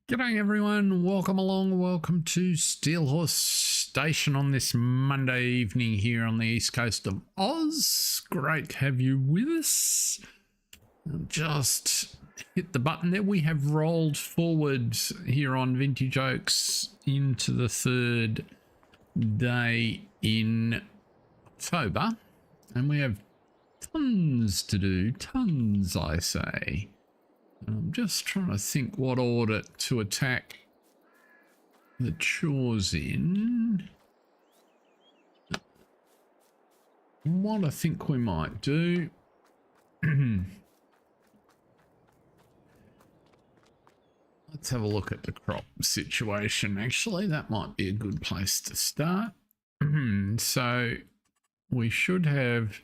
G'day everyone, welcome along, welcome to Steelhorse Station on this Monday evening here on the east coast of Oz. Great to have you with us. Just hit the button there. We have rolled forward here on Vintage Oaks into the third day in October, and we have tons to do, tons I say. I'm just trying to think what order to attack the chores in. What I think we might do. Let's have a look at the crop situation. Actually, that might be a good place to start. So we should have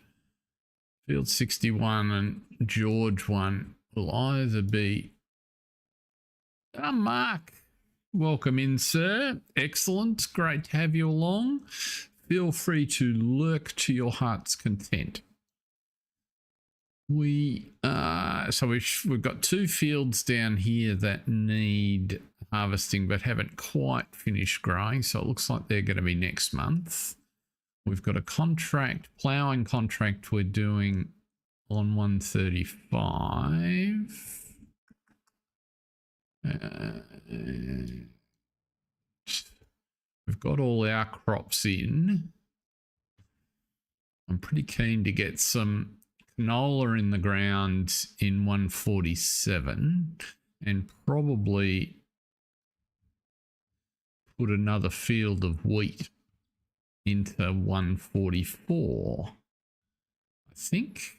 field 61 and George 1 will either be Mark. Welcome in, sir. Excellent. Great to have you along. Feel free to lurk to your heart's content. We've got two fields down here that need harvesting but haven't quite finished growing, so it looks like they're going to be next month. We've got a ploughing contract we're doing on 135. We've got all our crops in. I'm pretty keen to get some canola in the ground in 147 and probably put another field of wheat into 144, I think.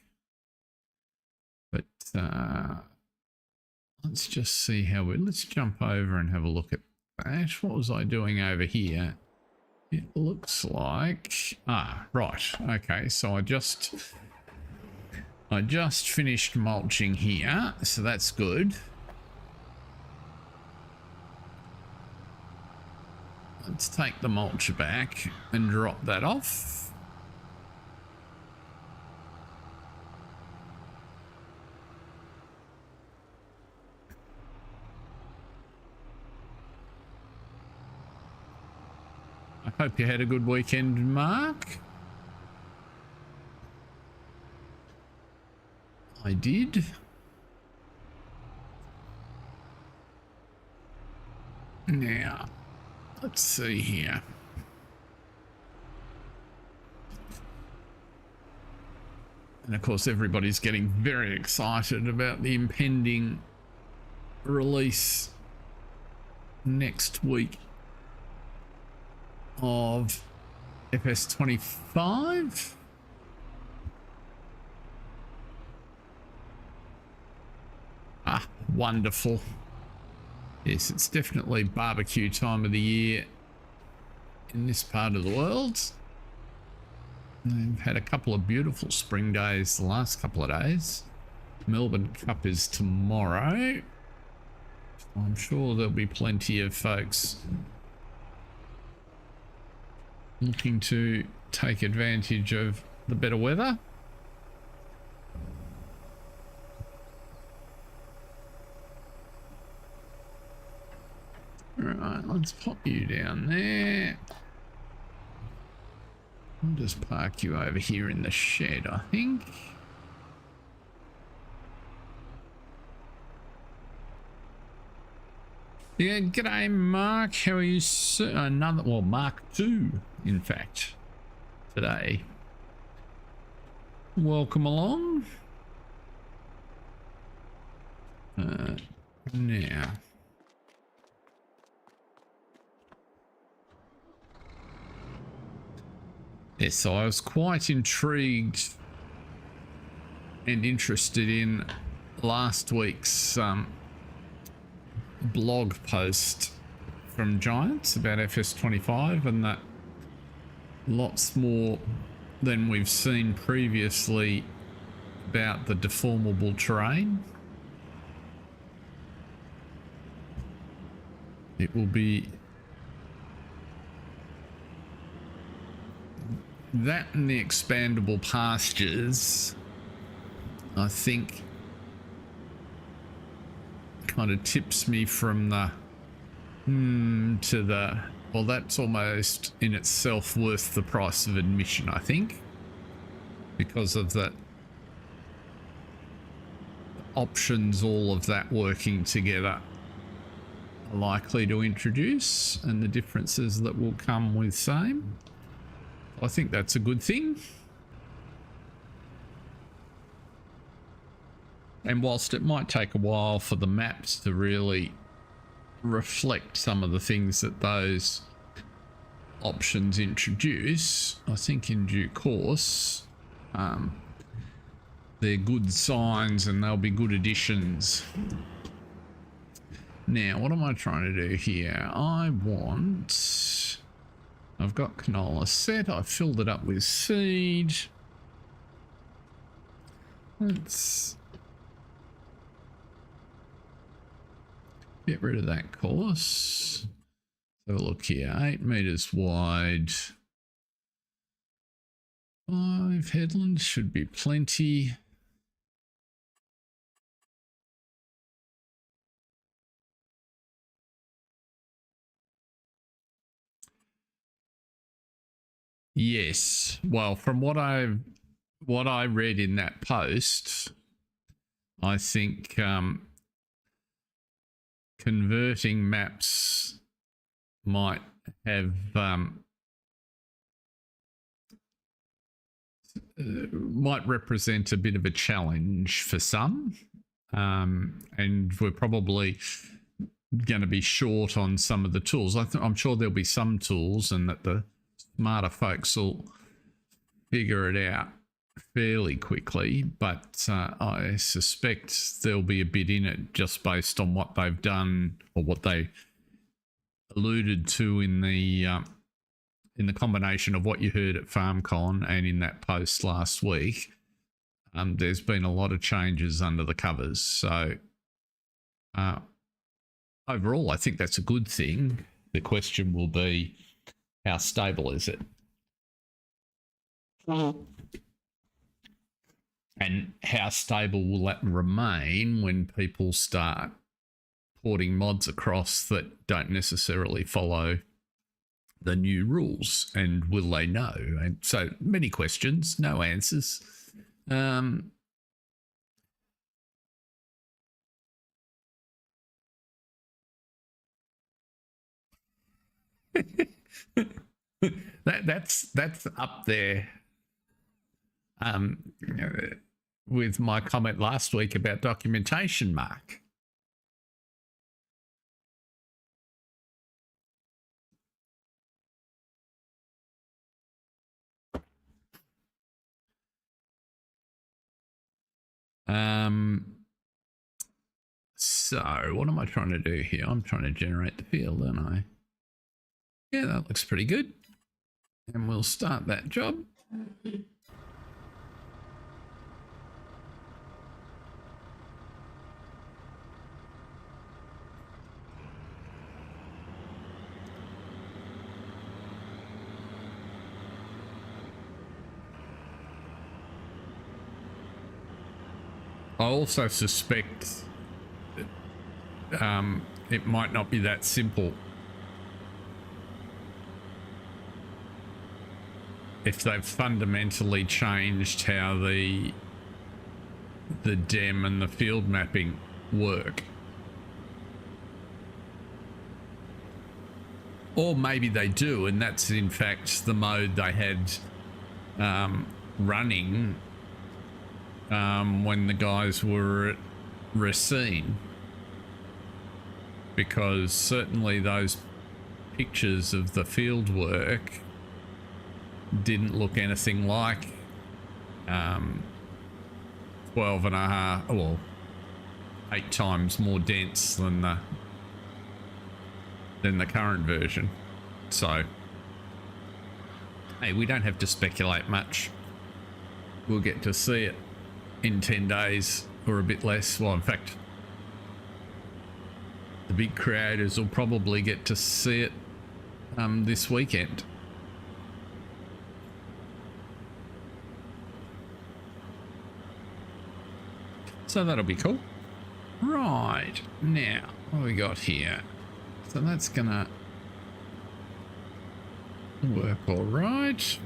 But let's just see how let's jump over and have a look at that. What was I doing over here? It looks like, right. Okay. So I just finished mulching here. So that's good. Let's take the mulcher back and drop that off. I hope you had a good weekend, Mark. I did. Now, let's see here. And of course, everybody's getting very excited about the impending release next week of FS25. Wonderful. Yes, it's definitely barbecue time of the year in this part of the world. We've had a couple of beautiful spring days the last couple of days. Melbourne Cup is tomorrow. I'm sure there'll be plenty of folks looking to take advantage of the better weather. Right, let's pop you down there. I'll just park you over here in the shed, I think. Yeah, g'day Mark, how are you, sir? Mark 2, in fact, today. Welcome along. Now. Yes, so I was quite intrigued and interested in last week's blog post from Giants about FS25, and that lots more than we've seen previously about the deformable terrain. It will be that and the expandable pastures, I think, kind of tips me from the to the, well, that's almost in itself worth the price of admission, I think, because of the options all of that working together are likely to introduce and the differences that will come with same. I think that's a good thing. And whilst it might take a while for the maps to really reflect some of the things that those options introduce, I think in due course they're good signs and they'll be good additions. Now, what am I trying to do here? I've got canola set. I've filled it up with seed. Let's get rid of that course. So look here, 8 meters wide. 5 headlands should be plenty. Yes. Well, from what I read in that post, I think converting maps might have might represent a bit of a challenge for some, and we're probably going to be short on some of the tools. I'm sure there'll be some tools, and that the smarter folks will figure it out fairly quickly, but I suspect there'll be a bit in it just based on what they've done or what they alluded to in the combination of what you heard at FarmCon and in that post last week. There's been a lot of changes under the covers, so overall I think that's a good thing. The question will be, how stable is it? And how stable will that remain when people start porting mods across that don't necessarily follow the new rules? And will they know? And so many questions, no answers. That's up there with my comment last week about documentation, Mark. So what am I trying to do here? I'm trying to generate the field, aren't I? Yeah, that looks pretty good. And we'll start that job. I also suspect it might not be that simple. If they've fundamentally changed how the DEM and the field mapping work. Or maybe they do, and that's in fact the mode they had running when the guys were at Racine. Because certainly those pictures of the field work didn't look anything like 12 and a half, well, 8 times more dense than the current version. So, hey, we don't have to speculate much. We'll get to see it in 10 days or a bit less. Well, in fact, the big creators will probably get to see it this weekend. So that'll be cool. Right, now, what have we got here? So that's gonna work all right.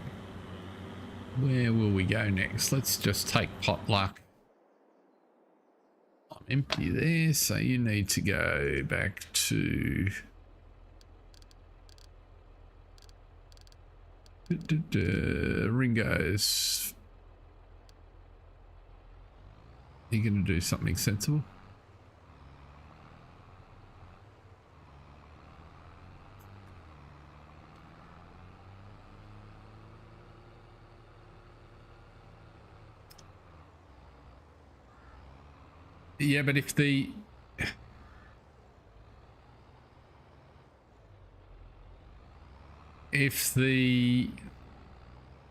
Where will we go next? Let's just take potluck. I'm empty there, so you need to go back to Ringo's. Are you going to do something sensible? Yeah, but if the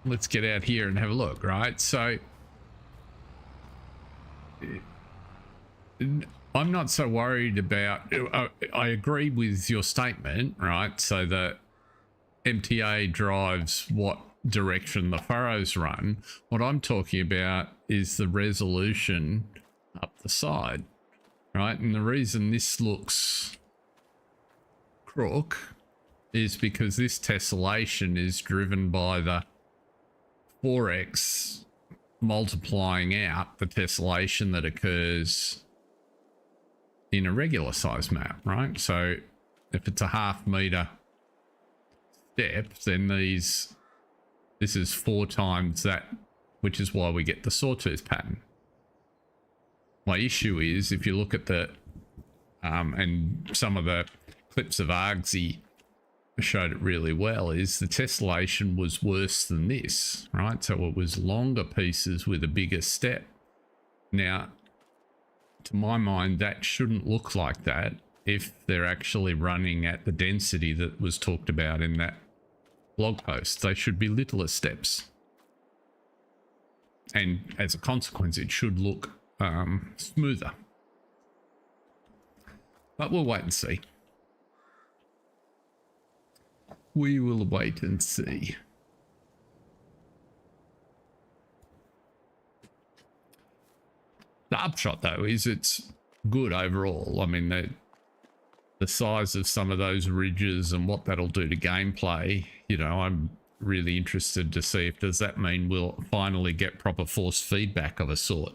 let's get out here and have a look, right? So I'm not so worried about, I agree with your statement, right? So the MTA drives what direction the furrows run. What I'm talking about is the resolution up the side, right? And the reason this looks crook is because this tessellation is driven by the 4x multiplying out the tessellation that occurs in a regular size map, right? So if it's a ½ meter step, then this is 4 times that, which is why we get the sawtooth pattern. My issue is if you look at the and some of the clips of Argsy showed it really well, is the tessellation was worse than this, right? So it was longer pieces with a bigger step. Now, to my mind, that shouldn't look like that if they're actually running at the density that was talked about in that blog post. They should be littler steps. And as a consequence, it should look smoother. But we'll wait and see. We will wait and see. The upshot, though, is it's good overall. I mean, the size of some of those ridges and what that'll do to gameplay, you know, I'm really interested to see if does that mean we'll finally get proper force feedback of a sort.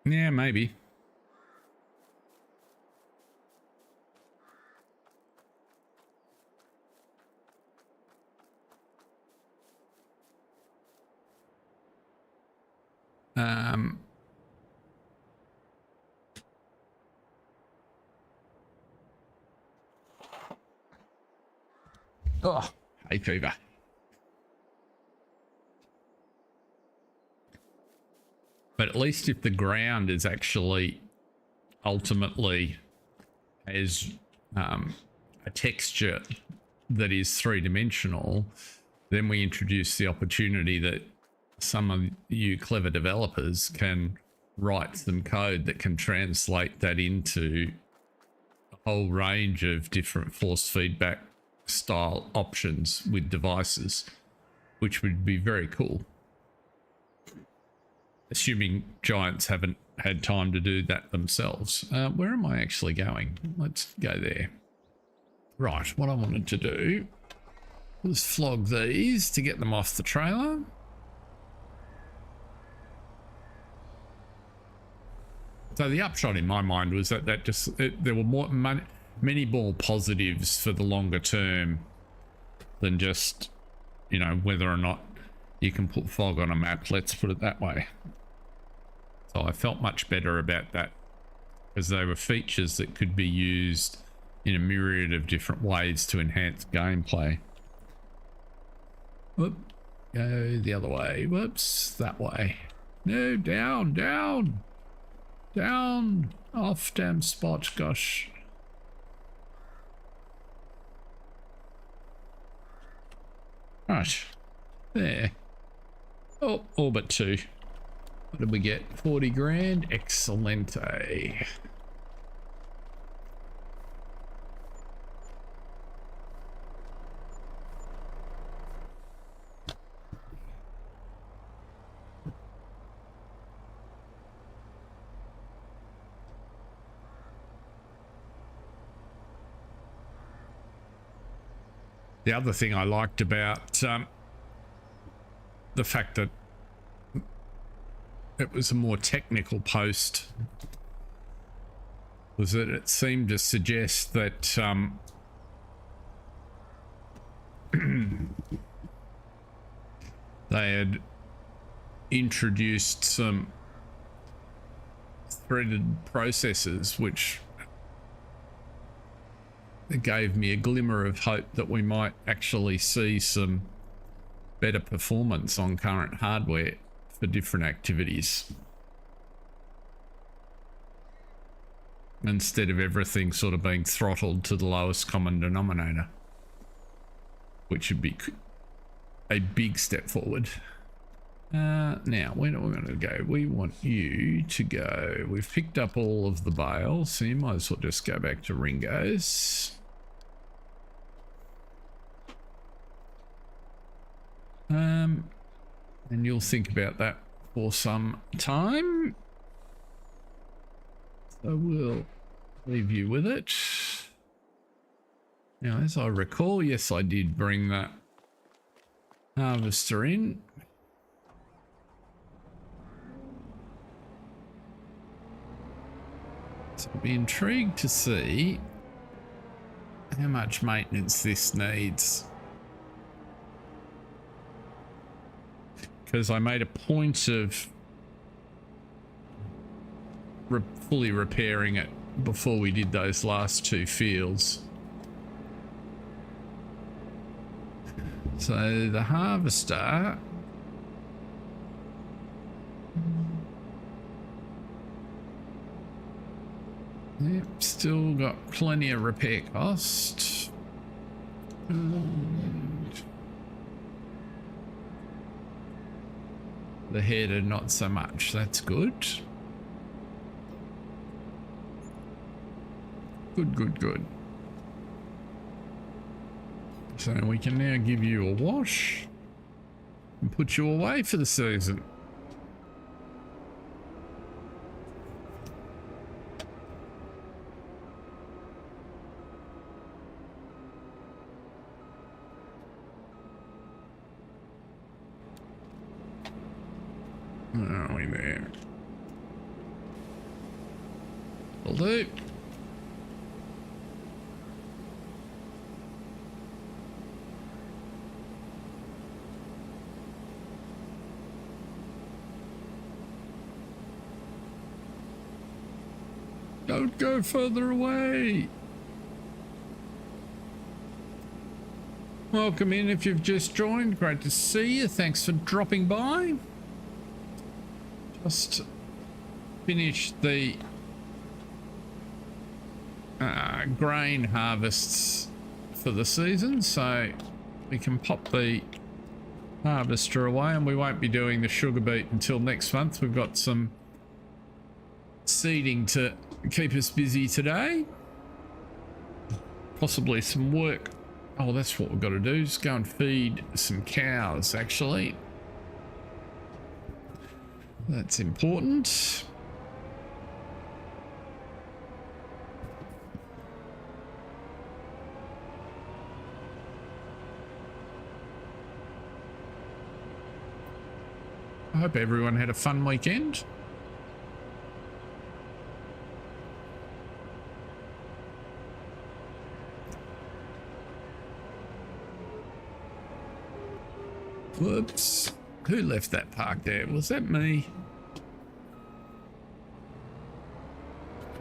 Yeah, maybe. Oh, hay fever. But at least if the ground is actually ultimately has a texture that is 3-dimensional, then we introduce the opportunity that some of you clever developers can write some code that can translate that into a whole range of different force feedback style options with devices, which would be very cool. Assuming giants haven't had time to do that themselves. Where am I actually going? Let's go there. Right, what I wanted to do was flog these to get them off the trailer. So the upshot in my mind was that there were many more positives for the longer term than just, you know, whether or not you can put fog on a map. Let's put it that way. So I felt much better about that because they were features that could be used in a myriad of different ways to enhance gameplay. Whoop, go the other way. Whoops, that way. No, down, down, down. Off damn spot, gosh. Right, there. Oh, all but 2. What did we get? 40 grand. Excelente. The other thing I liked about the fact that it was a more technical post was that it seemed to suggest that they had introduced some threaded processors, which gave me a glimmer of hope that we might actually see some better performance on current hardware for different activities, instead of everything sort of being throttled to the lowest common denominator, which would be a big step forward. Now, where are we going to go? We want you to go. We've picked up all of the bales, so you might as well just go back to Ringo's. And you'll think about that for some time. So we'll leave you with it. Now, as I recall, yes, I did bring that harvester in. So I'll be intrigued to see how much maintenance this needs, because I made a point of fully repairing it before we did those last two fields. So the harvester, yep, still got plenty of repair cost. And the header not so much. That's good. Good. So we can now give you a wash and put you away for the season. Are we there? Will do. Don't go further away. Welcome in if you've just joined. Great to see you. Thanks for dropping by. Just finished the grain harvests for the season, so we can pop the harvester away, and we won't be doing the sugar beet until next month. We've got some seeding to keep us busy today, possibly some work. Oh, that's what we've got to do, just go and feed some cows. Actually, that's important. I hope everyone had a fun weekend. Whoops. Who left that park there? Was that me?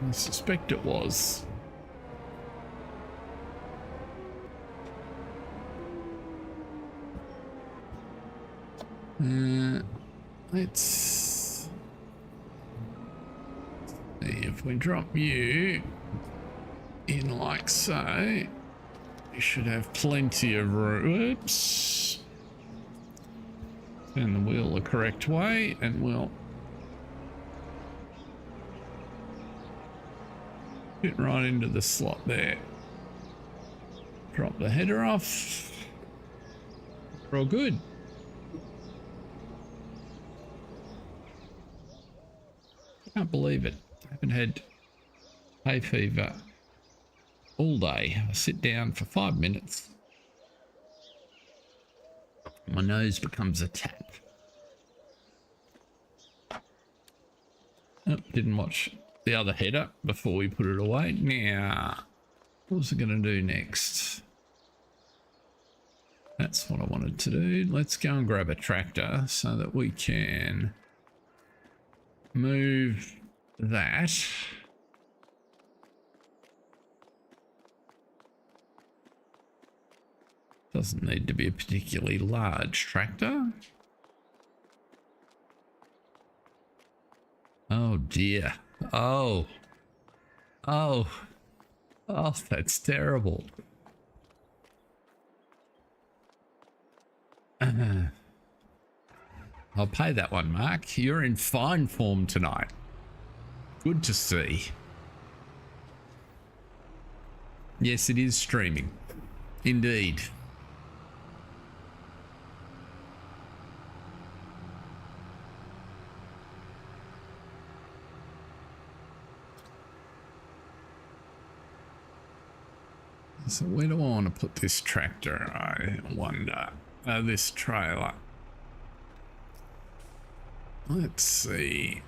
I suspect it was. Let's see if we drop you in like so. You should have plenty of room. Oops. Turn the wheel the correct way and we'll fit right into the slot there. Drop the header off. We're all good. Can't believe it. I haven't had hay fever all day. I sit down for 5 minutes My nose becomes a tap. Oh, didn't watch the other header before we put it away. Now, what's it going to do next? That's what I wanted to do. Let's go and grab a tractor so that we can move that. Doesn't need to be a particularly large tractor. Oh dear. Oh. Oh. Oh, that's terrible. I'll pay that one, Mark. You're in fine form tonight. Good to see. Yes, it is streaming. Indeed. So where do I want to put this tractor, I wonder? This trailer. Let's see.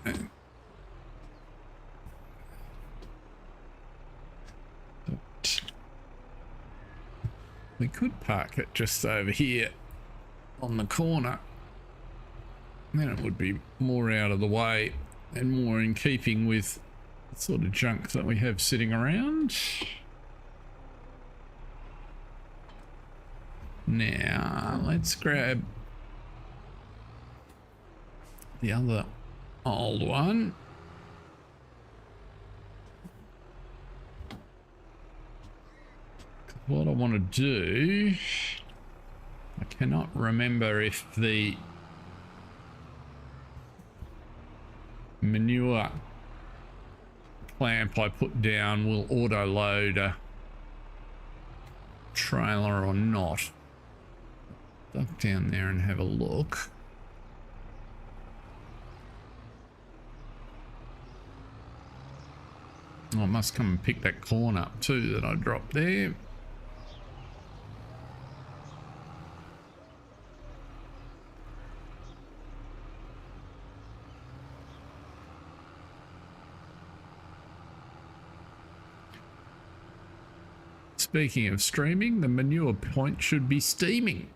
We could park it just over here on the corner. Then it would be more out of the way and more in keeping with the sort of junk that we have sitting around. Now, let's grab the other old one. What I want to do, I cannot remember if the manure clamp I put down will auto load a trailer or not. Duck down there and have a look. Oh, I must come and pick that corn up too that I dropped there. Speaking of streaming, the manure point should be steaming.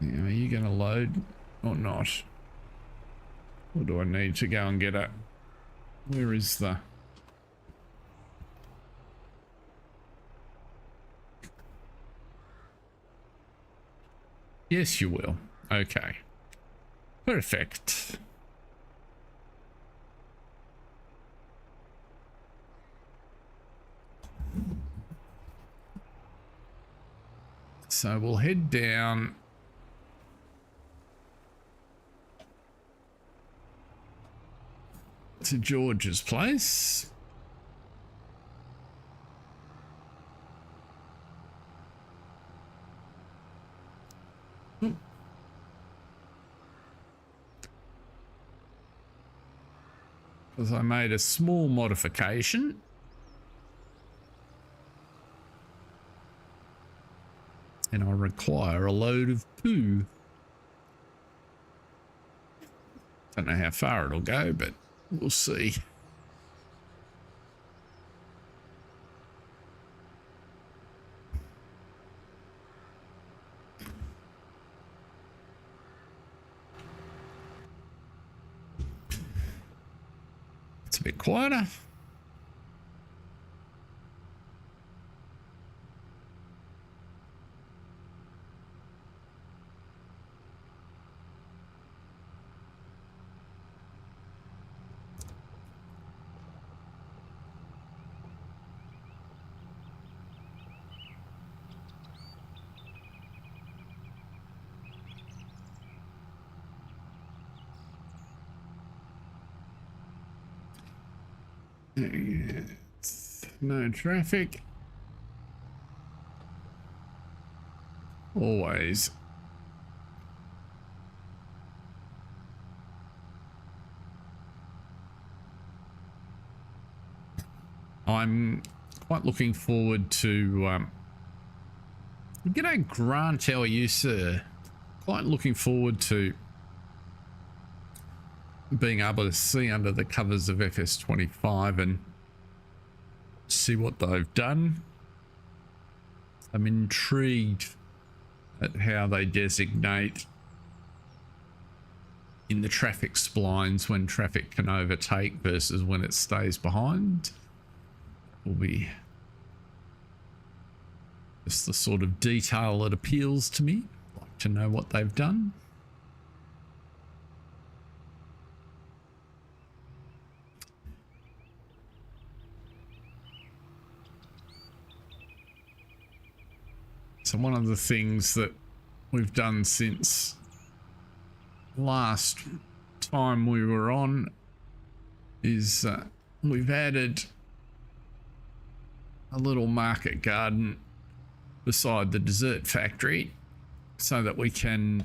Now, are you going to load or not? Or do I need to go and get a... Where is the... Yes, you will. Okay. Perfect. So we'll head down to George's place. Because I made a small modification. And I require a load of poo. Don't know how far it'll go, but we'll see. It's a bit quieter. No traffic. Always. I'm quite looking forward to G'day Grant, how are you, sir? Quite looking forward to being able to see under the covers of FS25 and see what they've done. I'm intrigued at how they designate in the traffic splines when traffic can overtake versus when it stays behind. Will be just the sort of detail that appeals to me. I'd like to know what they've done. So one of the things that we've done since last time we were on is we've added a little market garden beside the dessert factory so that we can,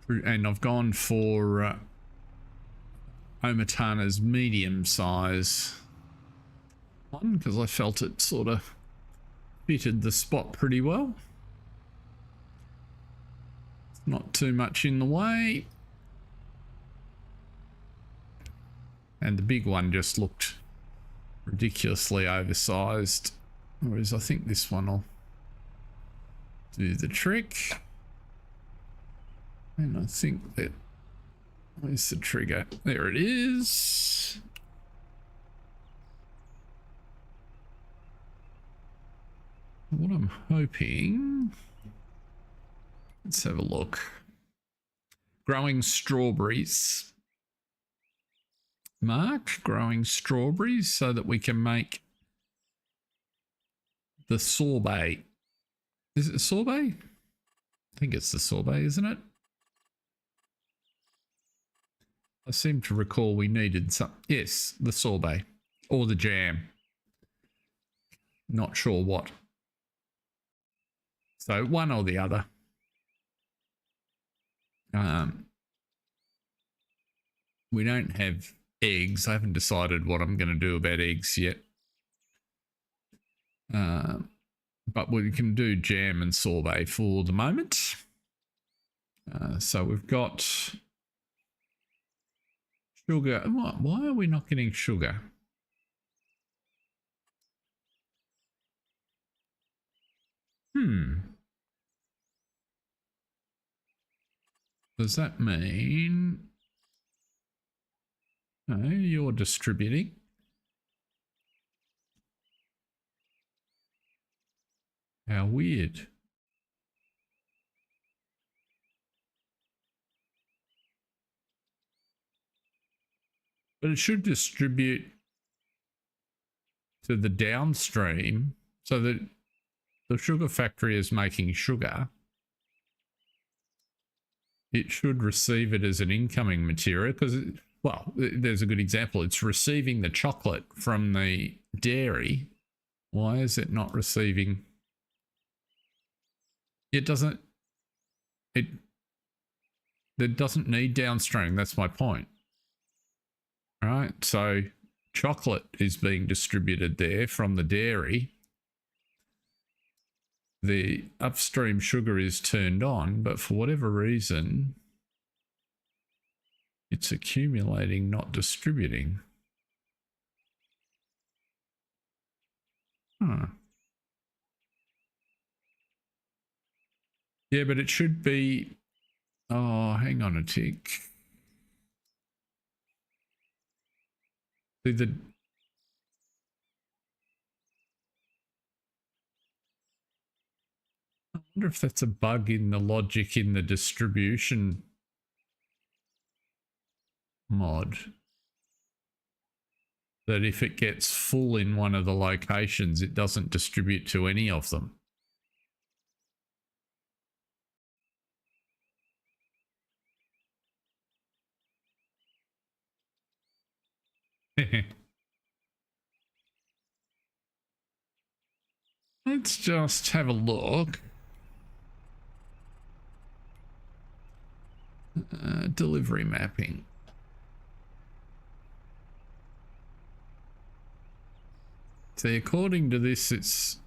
and I've gone for Omatana's medium size one because I felt it sort of fitted the spot pretty well. Not too much in the way. And the big one just looked ridiculously oversized. Whereas I think this one will do the trick. And I think that, where's the trigger? There it is. What I'm hoping, let's have a look. Growing strawberries. Mark, growing strawberries so that we can make the sorbet. Is it sorbet? I think it's the sorbet, isn't it? I seem to recall we needed some. Yes, the sorbet or the jam. Not sure what. So one or the other. We don't have eggs. I haven't decided what I'm going to do about eggs yet. But we can do jam and sorbet for the moment. So we've got sugar. Why are we not getting sugar? Does that mean... No, you're distributing. How weird. But it should distribute to the downstream so that the sugar factory is making sugar. It should receive it as an incoming material because, well, there's a good example. It's receiving the chocolate from the dairy. Why is it not receiving? It doesn't need downstream. That's my point. All right. So chocolate is being distributed there from the dairy. The upstream sugar is turned on, but for whatever reason, it's accumulating, not distributing. Yeah, but it should be... Oh, hang on a tick. I wonder if that's a bug in the logic in the distribution mod. That if it gets full in one of the locations, it doesn't distribute to any of them. Let's just have a look. Delivery mapping. See, according to this, it's...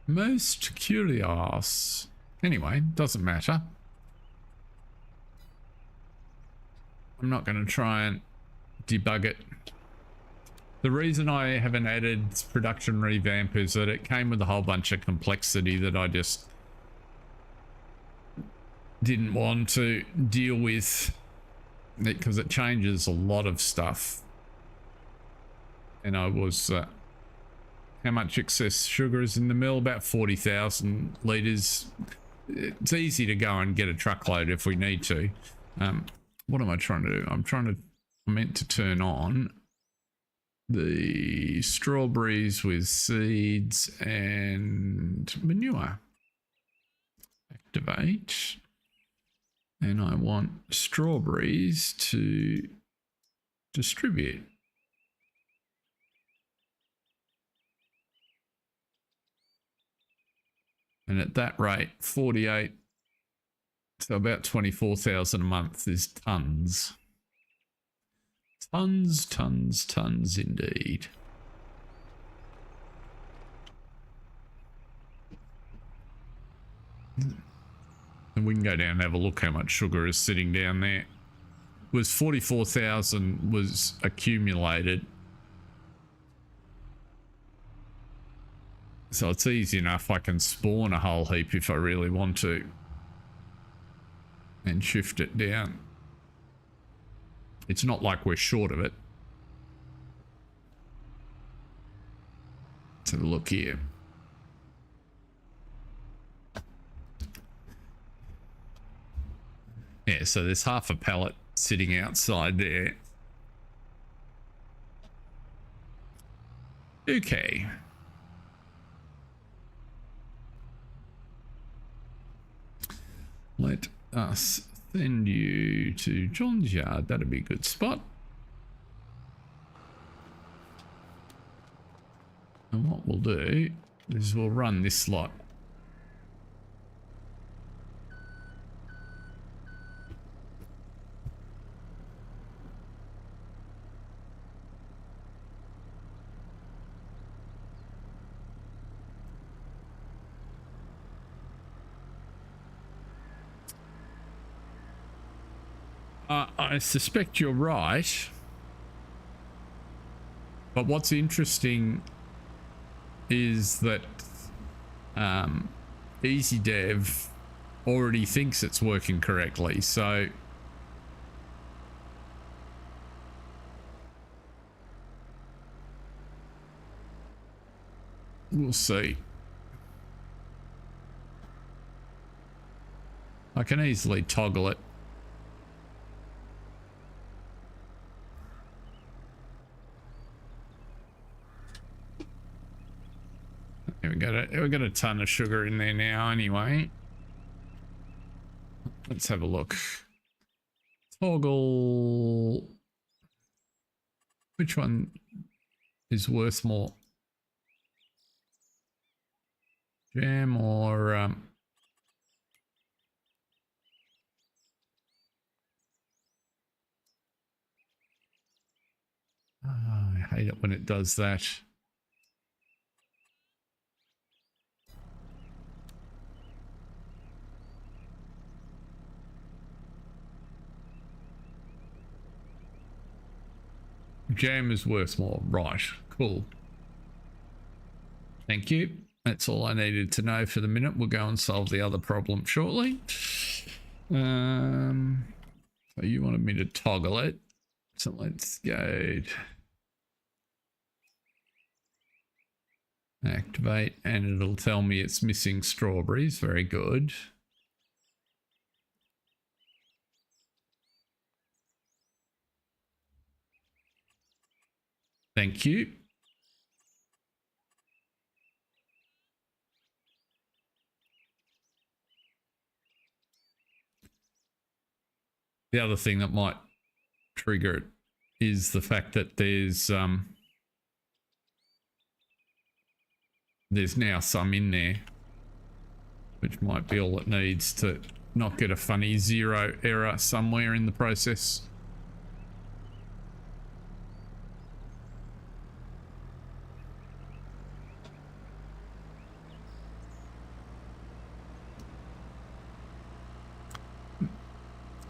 Most curious. Anyway, doesn't matter. I'm not going to try and debug it. The reason I haven't added production revamp is that it came with a whole bunch of complexity that I just didn't want to deal with, because it changes a lot of stuff. And I was... how much excess sugar is in the mill? About 40,000 litres. It's easy to go and get a truckload if we need to. What am I trying to do? I meant to turn on the strawberries with seeds and manure. Activate. And I want strawberries to distribute. And at that rate, 48, so about 24,000 a month is tons. Tons, tons, tons indeed. And we can go down and have a look how much sugar is sitting down there. It was 44,000 was accumulated. So it's easy enough. I can spawn a whole heap if I really want to. And shift it down. It's not like we're short of it. Let's have a look here. Yeah, so there's half a pallet sitting outside there. Okay. Let us send you to John's yard. That'd be a good spot. And what we'll do is we'll run this lot. I suspect you're right, but what's interesting is that EasyDev already thinks it's working correctly, so we'll see. I can easily toggle it. We got a ton of sugar in there now anyway. Let's have a look. Toggle. Which one is worth more? Jam or I hate it when it does that. Jam is worth more. Right. Cool. Thank you. That's all I needed to know for the minute. We'll go and solve the other problem shortly. So you wanted me to toggle it. So let's go. Activate, and it'll tell me it's missing strawberries. Very good. Thank you. The other thing that might trigger it is the fact that there's now some in there. which might be all it needs to not get a funny 0 error somewhere in the process.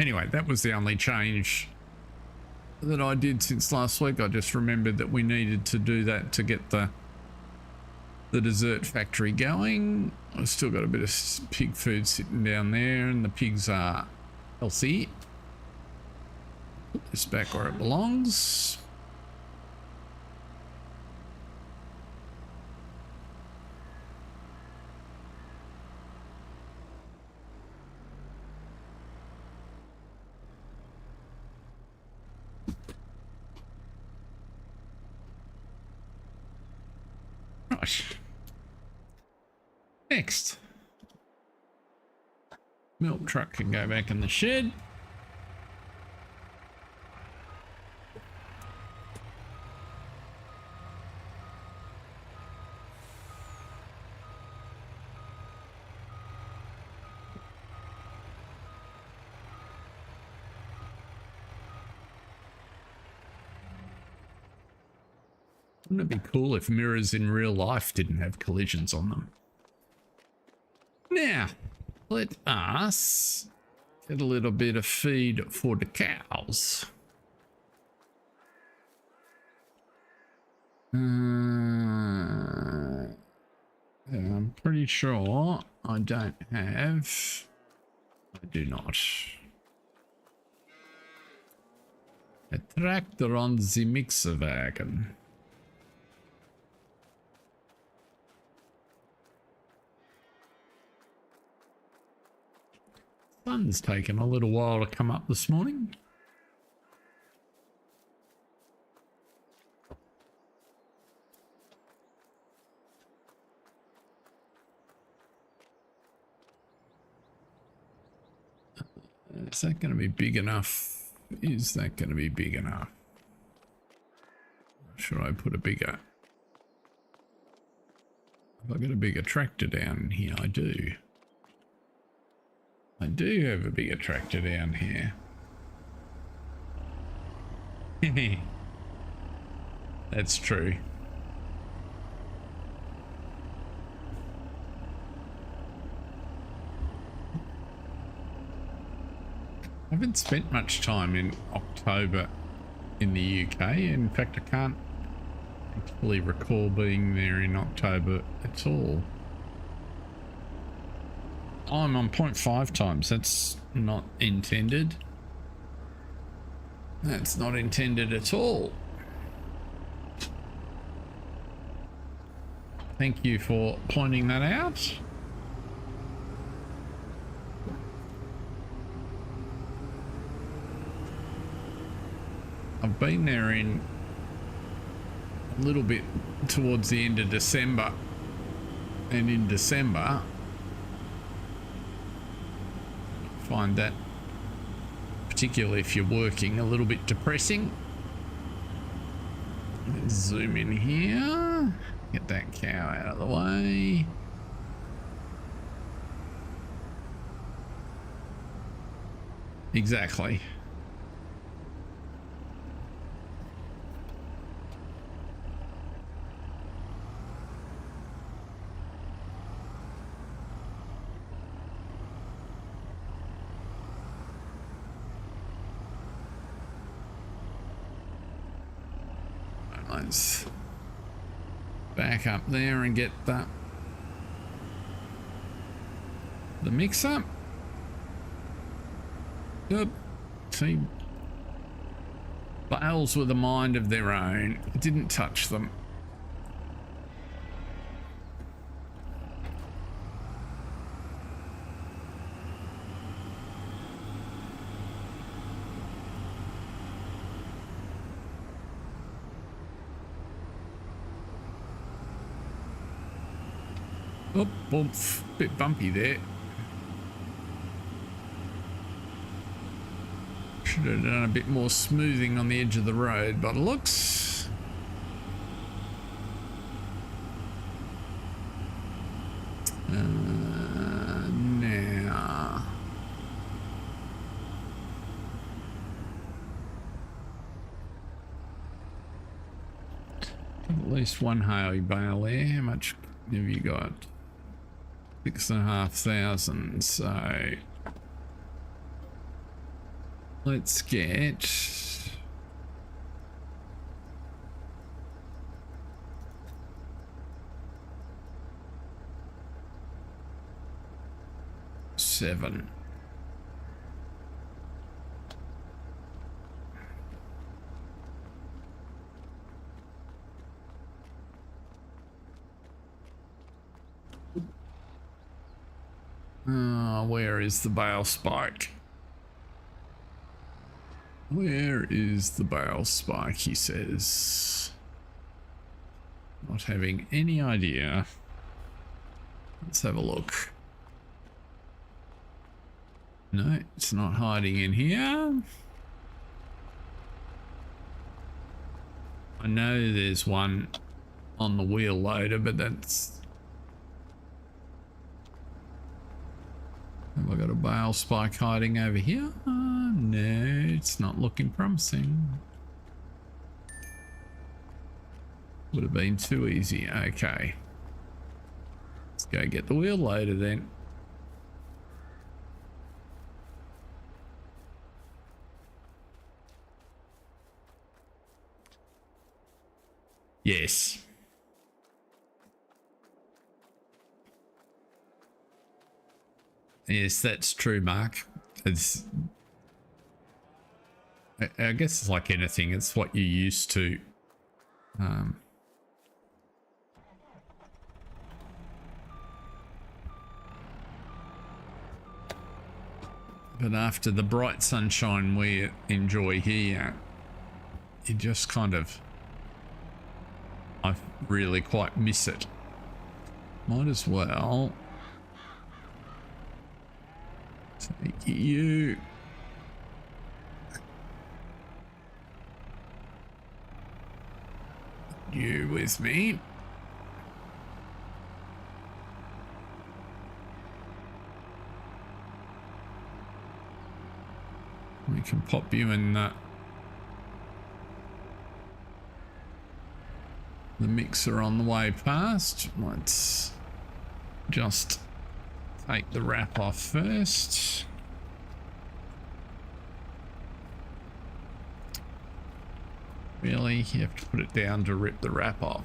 Anyway, that was the only change that I did since last week. I just remembered that we needed to do that to get the dessert factory going. I've still got a bit of pig food sitting down there, and the pigs are healthy. Put this back where it belongs. Right. Next. Milk truck can go back in the shed. Wouldn't it be cool if mirrors in real life didn't have collisions on them? Now, let us get a little bit of feed for the cows. I'm pretty sure I don't have... I do not. A tractor on the mixer wagon. Sun's taken a little while to come up this morning. Is that going to be big enough? Is that going to be big enough? Should I put a bigger... Have I got a bigger tractor down here? I do. I do have a bigger tractor down here. That's true. I haven't spent much time in October in the UK. In fact, I can't actually recall being there in October at all. I'm on 0.5 times. That's not intended. That's not intended at all. Thank you for pointing that out. I've been there in a little bit towards the end of December, and in December find that, particularly if you're working, a little bit depressing. Let's zoom in here, get that cow out of the way. Exactly. Let's back up there and get the mixer. Yep. See, bales with a mind of their own. It didn't touch them. Oh, bump, bit bumpy there. Should have done a bit more smoothing on the edge of the road, but it looks. least one hay bale there. How much have you got? 6,500. So let's get 7. Where is the bale spike? Where is the bale spike, he says. Not having any idea. Let's have a look. No, it's not hiding in here. I know there's one on the wheel loader, but that's... Have I got a bale spike hiding over here? No, it's not looking promising. Would have been too easy. Okay. Let's go get the wheel loader then. Yes. Yes, that's true, Mark. It's, I guess it's like anything. It's what you're used to. But after the bright sunshine we enjoy here, you just kind of... I really quite miss it. Might as well... take you. You with me. We can pop you in the mixer on the way past. Let's just take the wrap off first. Really? You have to put it down to rip the wrap off.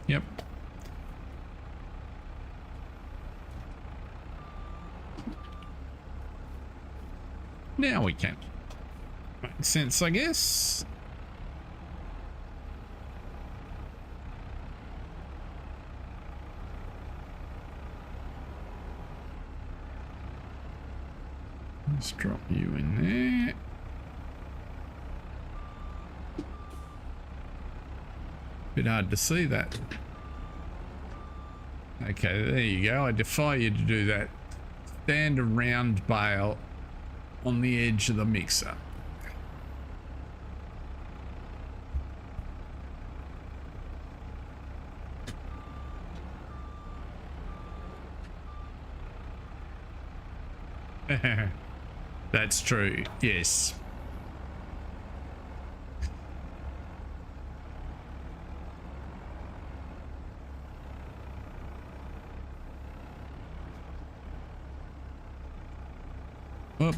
Yep. Now we can. Makes sense, I guess. Let's drop you in there. Bit hard to see that. Okay, there you go. I defy you to do that. Stand a round bale on the edge of the mixer. That's true, yes. Whoop.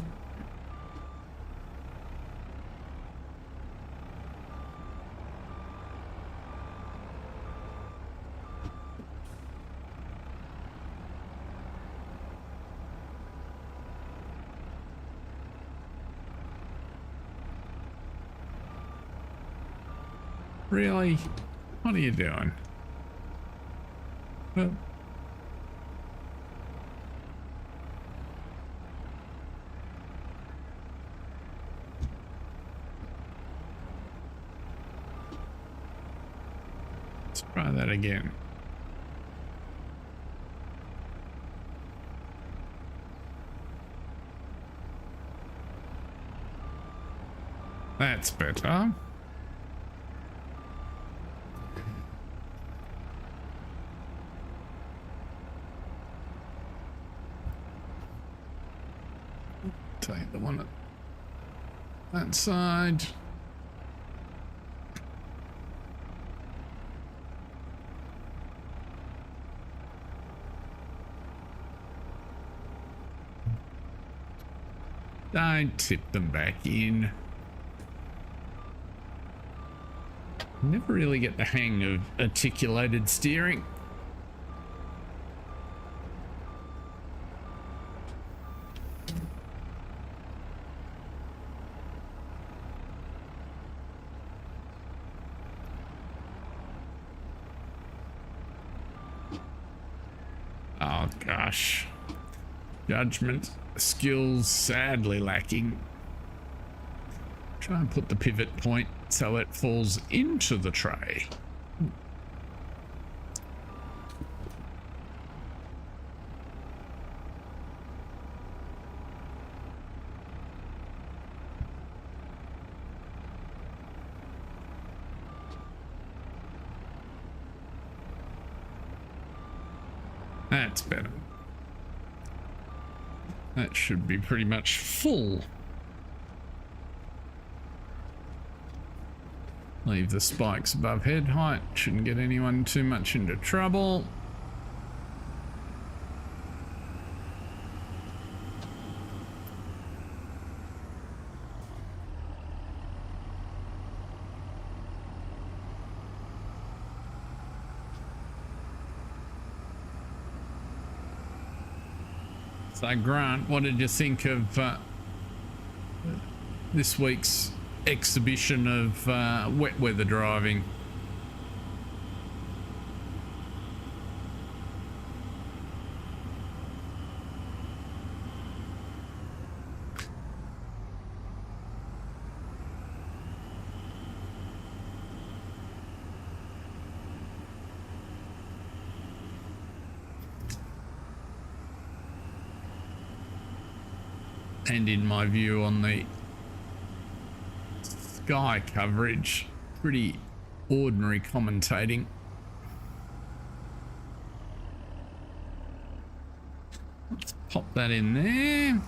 Really? What are you doing? Well, let's try that again. That's better. Take the one at that side. Don't tip them back in. Never really get the hang of articulated steering. Oh gosh. Judgment skills sadly lacking. Try and put the pivot point so it falls into the tray. That's better. That should be pretty much full. Leave the spikes above head height. Shouldn't get anyone too much into trouble. So Grant, what did you think of this week's exhibition of wet weather driving? And in my view on the Sky coverage, pretty ordinary commentating. Let's pop that in there.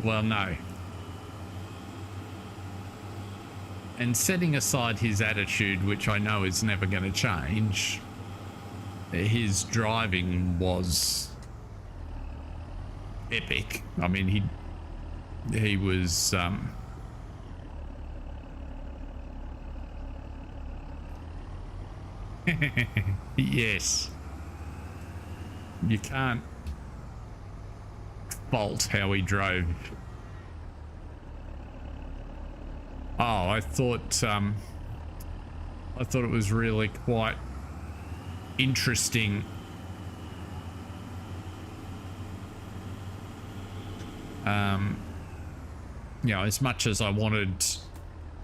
Well, no. And setting aside his attitude, which I know is never going to change, his driving was epic. I mean, he was yes, you can't fault how he drove. Oh, I thought it was really quite interesting. You know, as much as I wanted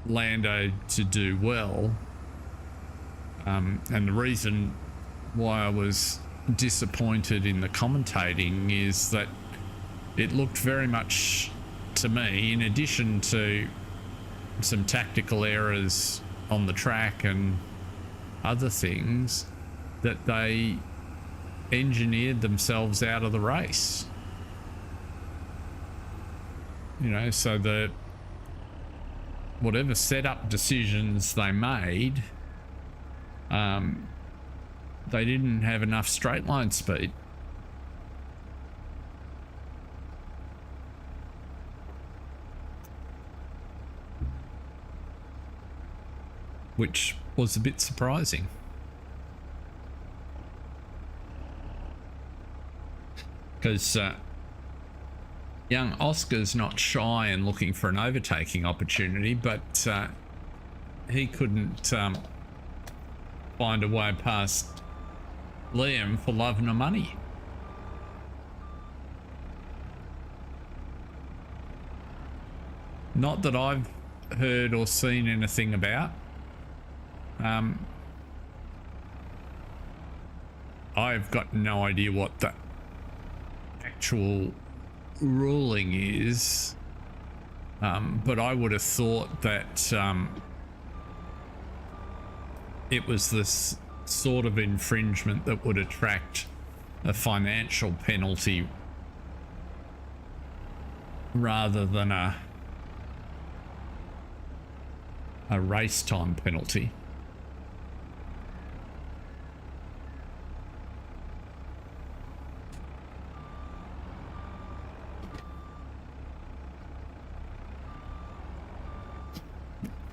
Lando to do well, and the reason why I was disappointed in the commentating is that it looked very much to me, in addition to some tactical errors on the track and other things, that they engineered themselves out of the race. You know, so the whatever setup decisions they made, they didn't have enough straight line speed. Which was a bit surprising. Because young Oscar's not shy and looking for an overtaking opportunity, but he couldn't find a way past Liam for love nor money. Not that I've heard or seen anything about. I've got no idea what the actual ruling is, but I would have thought that it was this sort of infringement that would attract a financial penalty rather than a race time penalty.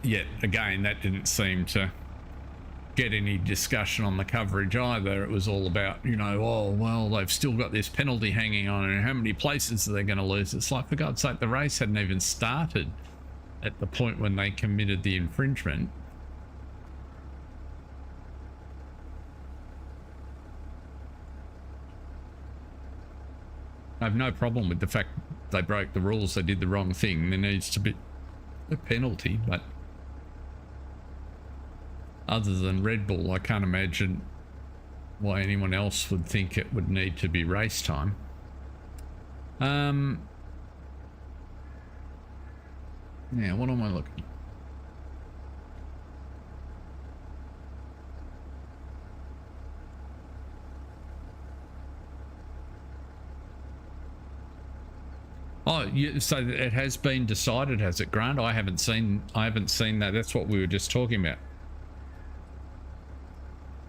yet again, that didn't seem to get any discussion on the coverage either. It was all about, you know, oh, well, they've still got this penalty hanging on, and how many places are they going to lose? It's like, for God's sake, the race hadn't even started at the point when they committed the infringement. I have no problem with the fact they broke the rules, they did the wrong thing. There needs to be a penalty, but other than Red Bull, I can't imagine why anyone else would think it would need to be race time. Yeah, what am I looking? Oh, so it has been decided, has it, Grant? I haven't seen that. That's what we were just talking about.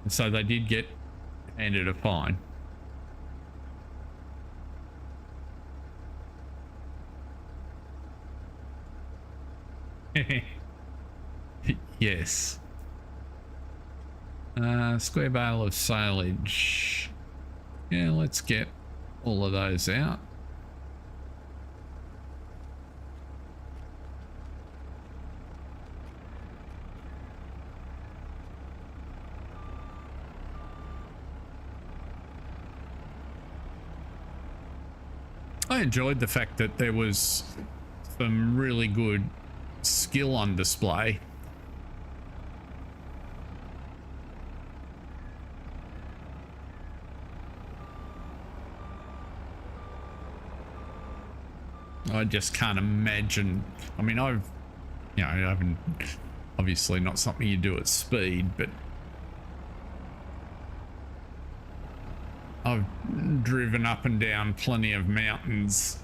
So they did get handed a fine. Yes. Square bale of silage. Yeah, let's get all of those out. I enjoyed the fact that there was some really good skill on display. I just can't imagine. I mean, I haven't, obviously not something you do at speed, but I've driven up and down plenty of mountains.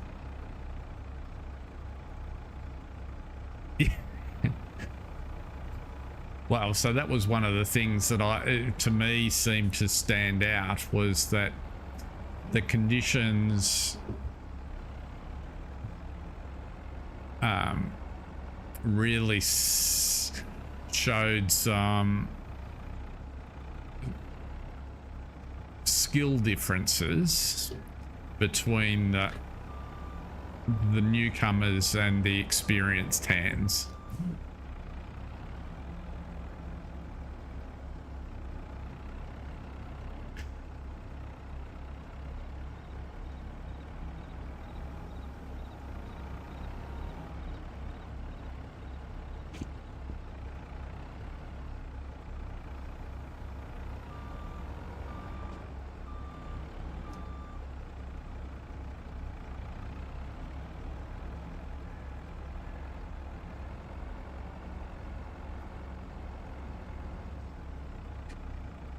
Well, so that was one of the things that to me seemed to stand out, was that the conditions really showed some skill differences between the newcomers and the experienced hands.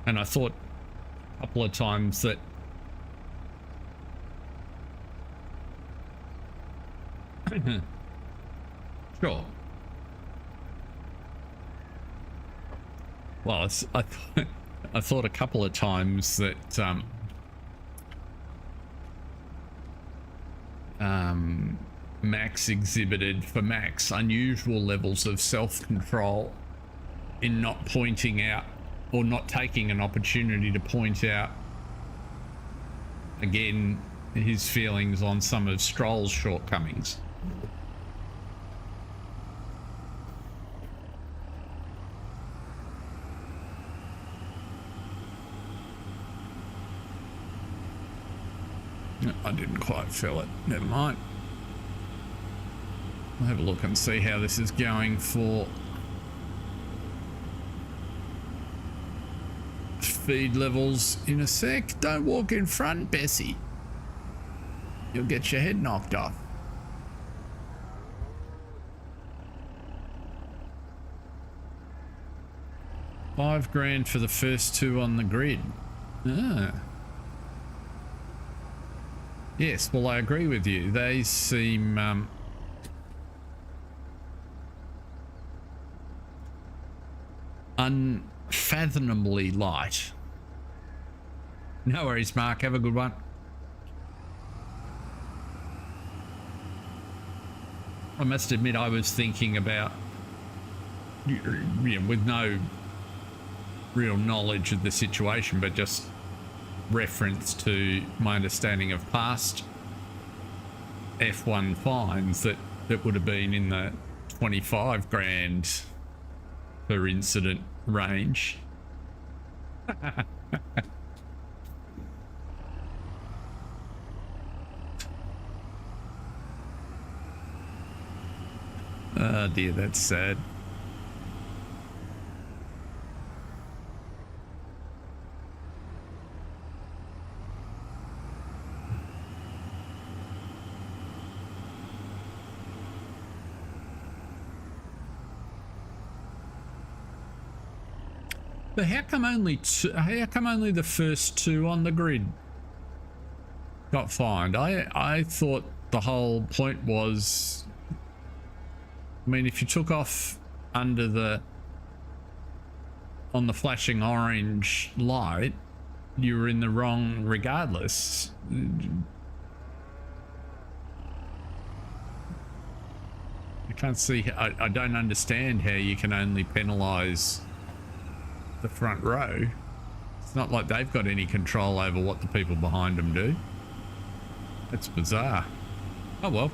And I thought a couple of times that sure. Well, I thought a couple of times that Max exhibited, for Max, unusual levels of self-control in not pointing out, or not taking an opportunity to point out again his feelings on some of Stroll's shortcomings. I didn't quite feel it. Never mind. I'll have a look and see how this is going for feed levels in a sec. Don't walk in front, Bessie. You'll get your head knocked off. $5,000 for the first two on the grid. Ah. Yes, well, I agree with you. They seem unfathomably light. No worries, Mark. Have a good one. I must admit, I was thinking about you know, with no real knowledge of the situation, but just reference to my understanding of past F1 fines, that would have been in the 25 grand per incident range. Oh dear, that's sad. But how come only the first two on the grid got fined? I thought the whole point was, I mean, if you took off under on the flashing orange light, you were in the wrong regardless. I can't see, I don't understand how you can only penalise the front row. It's not like they've got any control over what the people behind them do. That's bizarre. Oh well.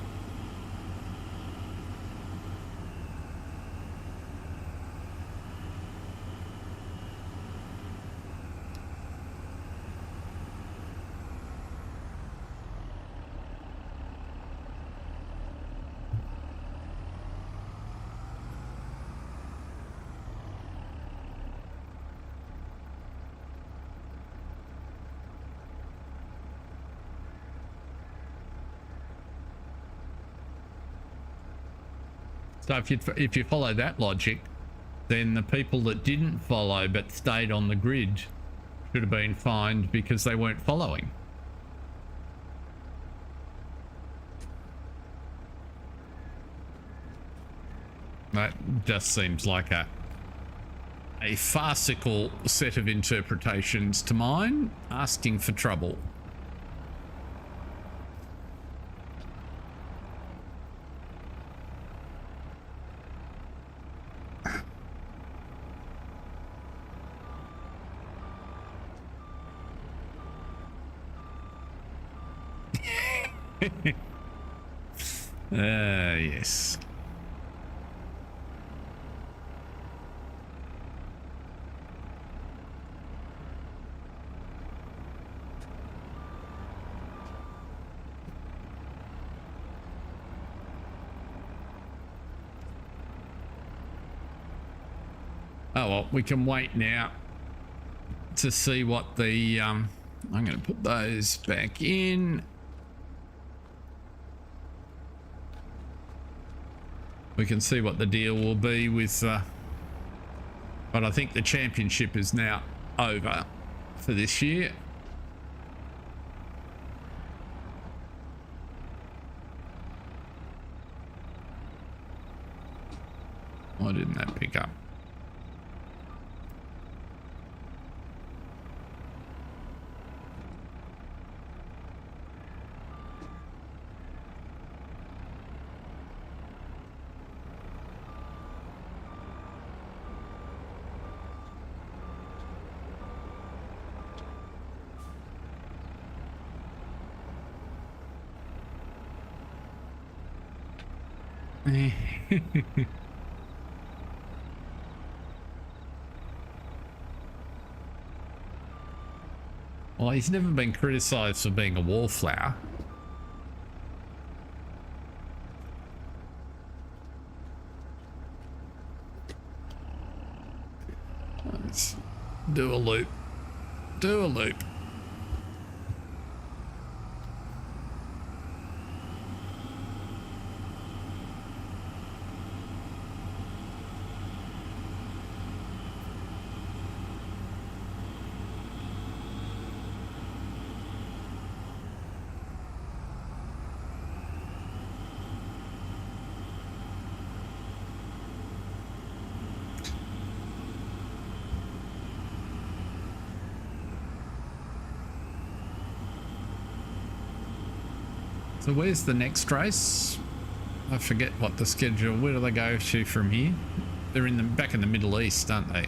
So if you follow that logic, then the people that didn't follow but stayed on the grid should have been fined because they weren't following. That just seems like a farcical set of interpretations to mine, asking for trouble. Yes. Oh well, we can wait now to see what the I'm going to put those back in. We can see what the deal will be with but I think the championship is now over for this year. Why didn't that pick up? Well, he's never been criticised for being a wallflower. Let's do a loop. Do a loop. So where's the next race? I forget what the schedule, where do they go to from here? They're in the back in the Middle East, aren't they?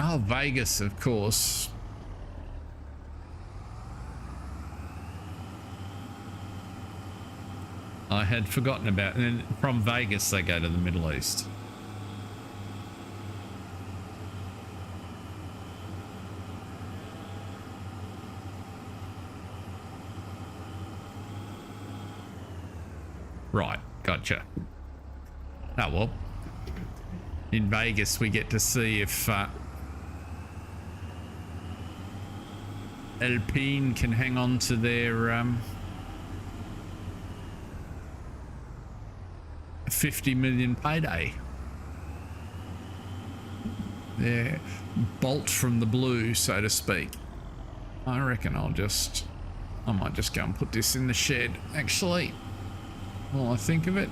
Oh, Vegas, of course. I had forgotten about it. And from Vegas, they go to the Middle East. Right, gotcha. Oh, well. In Vegas, we get to see if Alpine can hang on to their 50 million payday. Their bolt from the blue, so to speak. I reckon I might just go and put this in the shed, actually, while I think of it,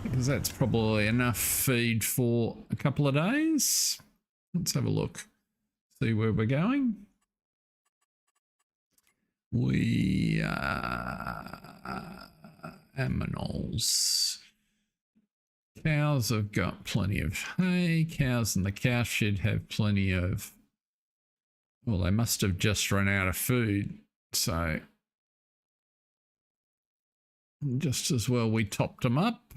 because that's probably enough feed for a couple of days. Let's have a look, see where we're going. We aminals. Cows have got plenty of hay. Cows in the cow shed have plenty of, well, they must have just run out of food, so just as well we topped them up.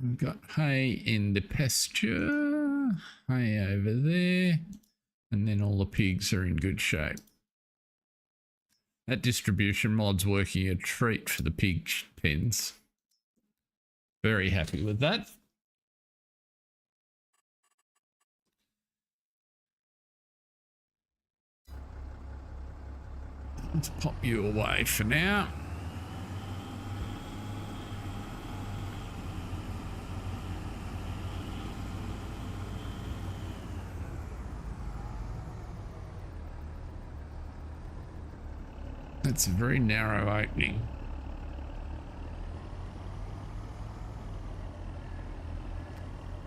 We've got hay in the pasture, hay over there, and then all the pigs are in good shape. That distribution mod's working a treat for the pig pens. Very happy with that. Let's pop you away for now. That's a very narrow opening.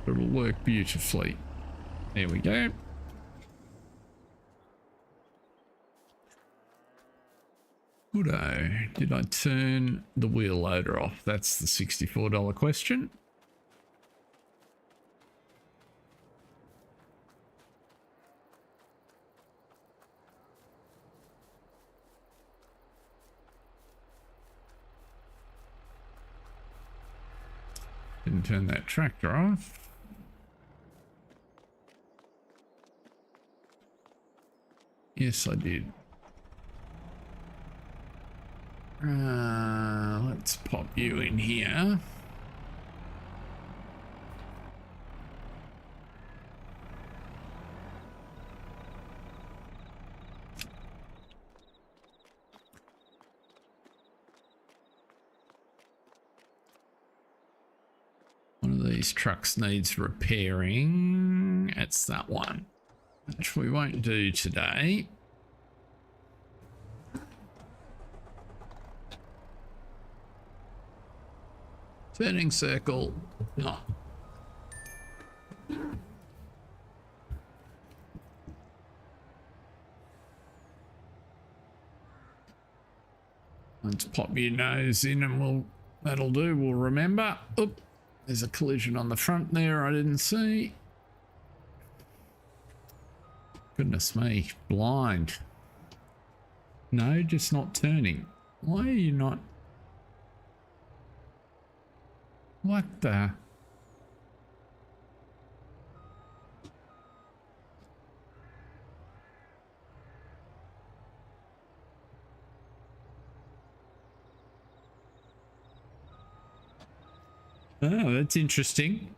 It'll work beautifully. There we go. Goodo. Did I turn the wheel loader off? That's the $64 question. Didn't turn that tractor off. Yes, I did. Let's pop you in here. One of these trucks needs repairing. It's that one, which we won't do today. Turning circle. Oh. Let's pop your nose in and that'll do. We'll remember. Oop, there's a collision on the front there I didn't see. Goodness me, blind. No, just not turning. Why are you not? What the? Oh, that's interesting.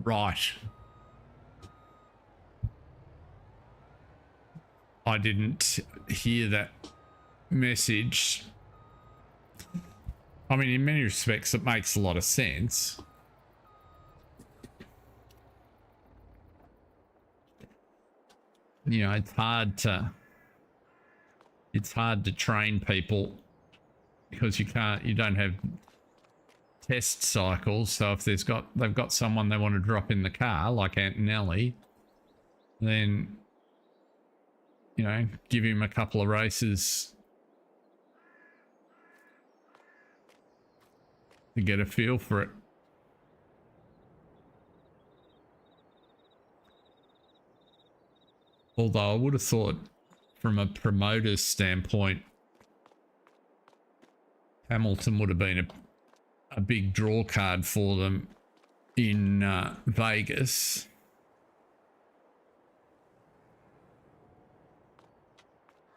Right. I didn't hear that message. I mean, in many respects, it makes a lot of sense. You know, it's hard to train people because you don't have test cycles. So if they've got someone they want to drop in the car, like Aunt and Ellie, then, you know, give him a couple of races to get a feel for it. Although I would have thought from a promoter's standpoint, Hamilton would have been a big draw card for them in Vegas.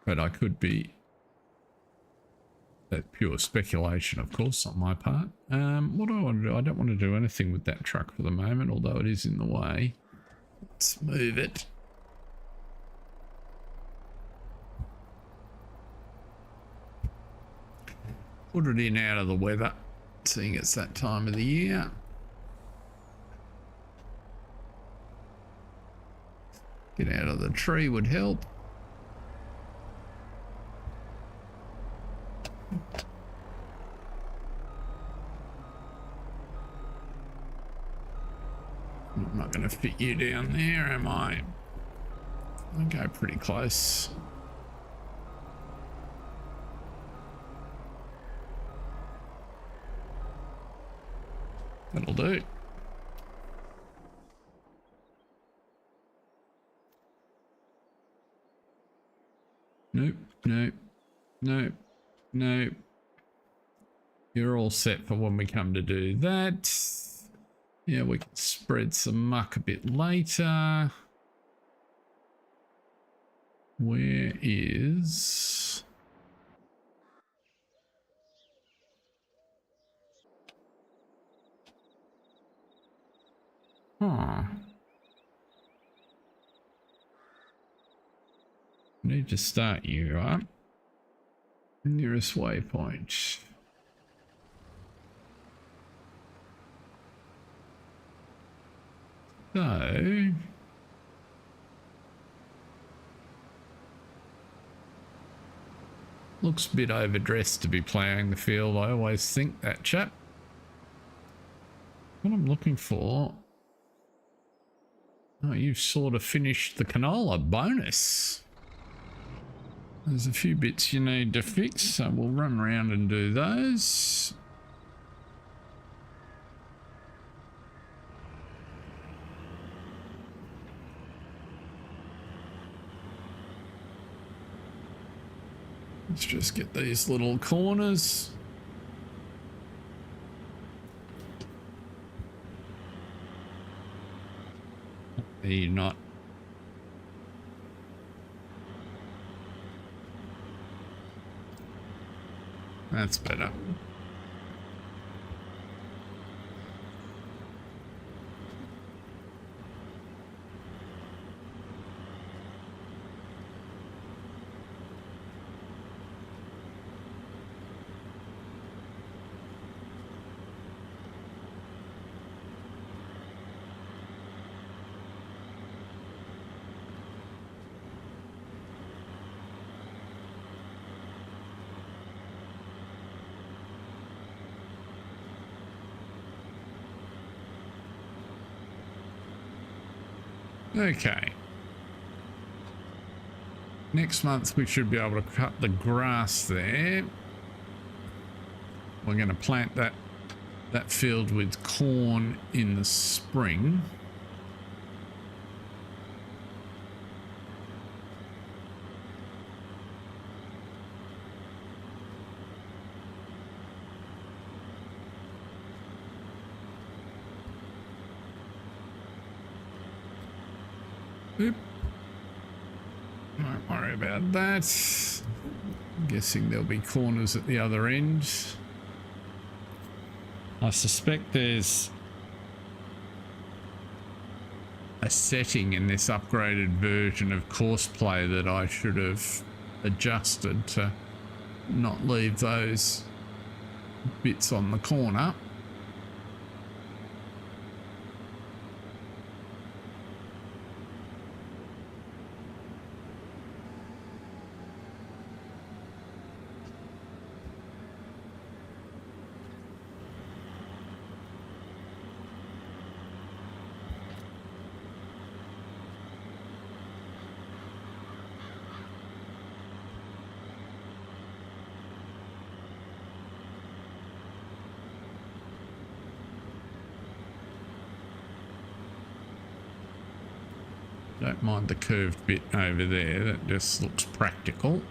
But I could be pure speculation, of course, on my part. What do I want to do? I don't want to do anything with that truck for the moment, although it is in the way. Let's move it. Put it in out of the weather, seeing it's that time of the year. Get out of the tree would help. I'm not going to fit you down there, am I? I'll go pretty close. That'll do. Nope, nope, nope, nope. You're all set for when we come to do that. Yeah, we can spread some muck a bit later. Where is... Huh. Need to start you up. Nearest waypoint. So... looks a bit overdressed to be playing the field. I always think that, chap. What I'm looking for... oh, you've sort of finished the canola bonus. There's a few bits you need to fix, so we'll run around and do those. Let's just get these little corners. You're not. That's better. Okay. Next month we should be able to cut the grass there. We're going to plant that field with corn in the spring. Oop. Don't worry about that. I'm guessing there'll be corners at the other end. I suspect there's a setting in this upgraded version of Courseplay that I should have adjusted to not leave those bits on the corner. Don't mind the curved bit over there, that just looks practical.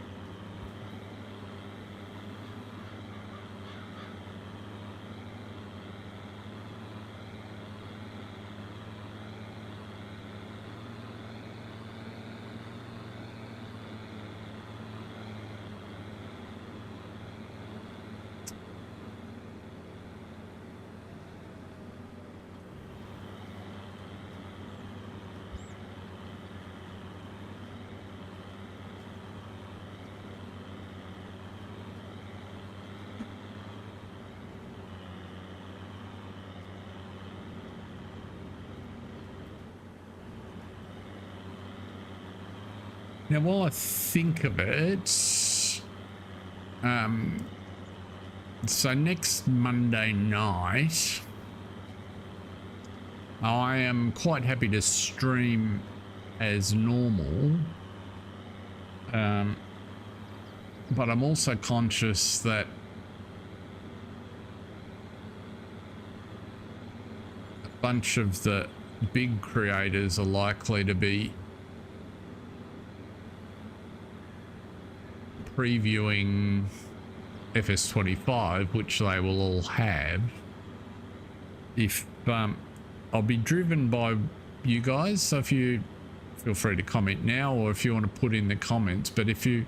Now, while I think of it, so next Monday night, I am quite happy to stream as normal, but I'm also conscious that a bunch of the big creators are likely to be previewing FS25, which they will all have. If I'll be driven by you guys, so if you feel free to comment now, or if you want to put in the comments, but if you,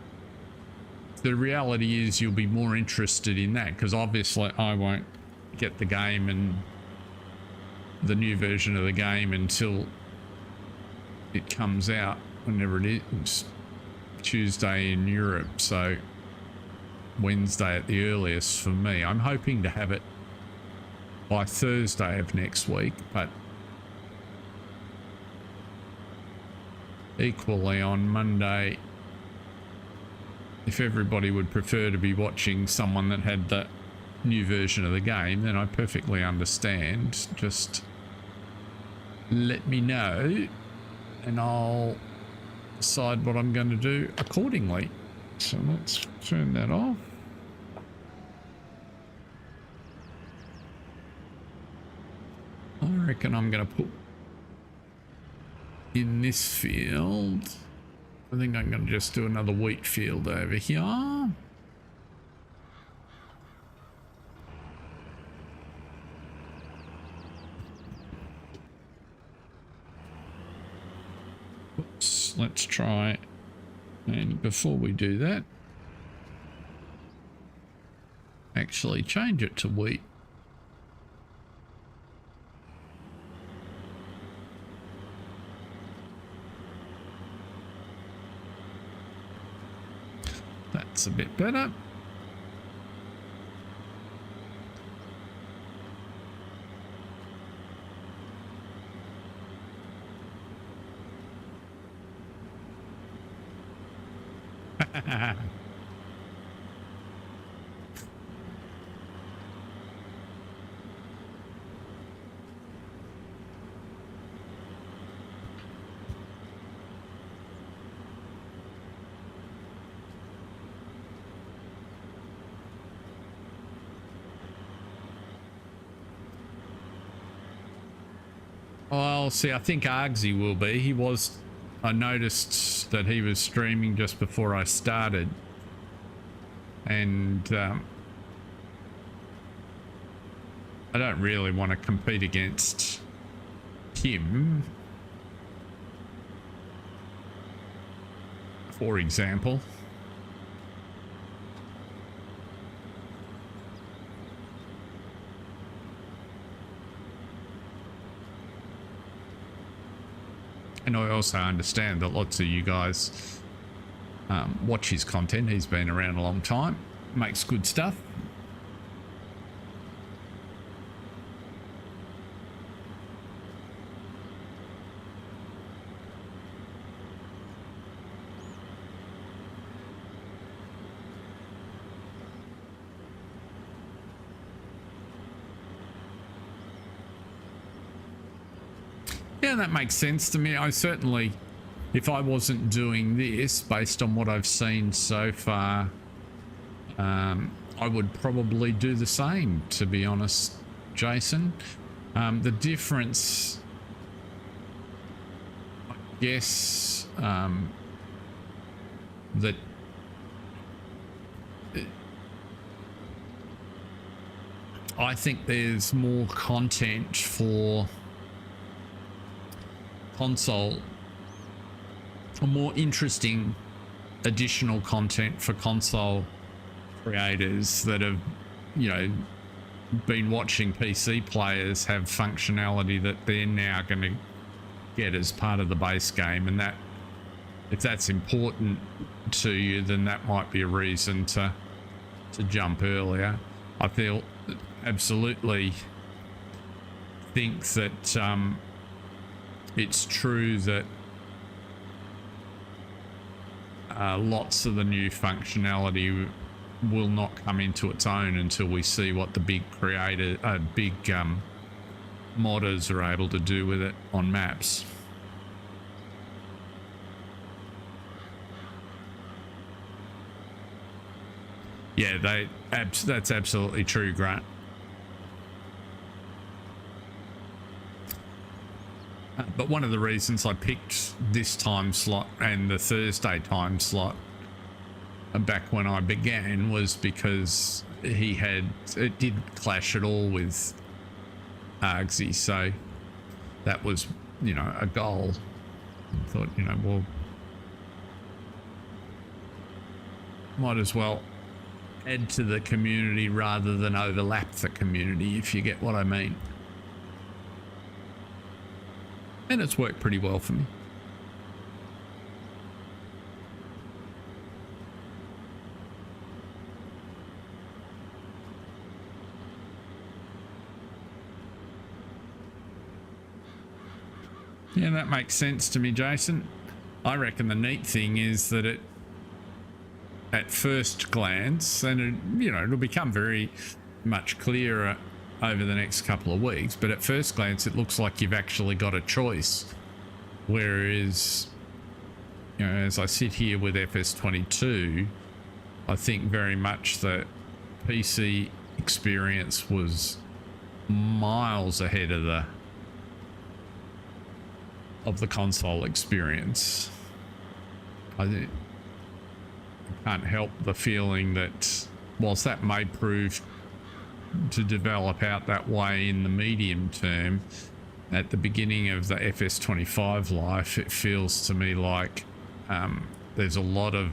the reality is you'll be more interested in that, because obviously I won't get the game and the new version of the game until it comes out, whenever it is. Tuesday in Europe, so Wednesday at the earliest for me. I'm hoping to have it by Thursday of next week, but equally on Monday, if everybody would prefer to be watching someone that had the new version of the game, then I perfectly understand. Just let me know and I'll decide what I'm going to do accordingly. So let's turn that off. I reckon I'm going to put in this field. I think I'm going to just do another wheat field over here. Oops, let's try, and before we do that, actually change it to wheat. That's a bit better. Well, see, I think Argsy will be. He was, I noticed that he was streaming just before I started. And I don't really want to compete against him, for example. And I also understand that lots of you guys watch his content. He's been around a long time, makes good stuff. Yeah, that makes sense to me. I certainly, if I wasn't doing this based on what I've seen so far, I would probably do the same, to be honest, Jason. The difference, I guess, that I think there's more content for console, or more interesting additional content for console creators that have, you know, been watching PC players have functionality that they're now going to get as part of the base game, and that, if that's important to you, then that might be a reason to jump earlier. I feel absolutely think that it's true that lots of the new functionality will not come into its own until we see what the big modders are able to do with it on maps. Yeah, that's absolutely true, Grant. But one of the reasons I picked this time slot and the Thursday time slot back when I began was because it didn't clash at all with Argsy, so that was, you know, a goal. I thought, you know, well, might as well add to the community rather than overlap the community, if you get what I mean. And it's worked pretty well for me. Yeah, that makes sense to me, Jason. I reckon the neat thing is that it, at first glance, and it, you know, it'll become very much clearer over the next couple of weeks, but at first glance it looks like you've actually got a choice, whereas, you know, as I sit here with FS22, I think very much the PC experience was miles ahead of the console experience. I can't help the feeling that whilst that may prove to develop out that way in the medium term, at the beginning of the FS25 life, it feels to me like there's a lot of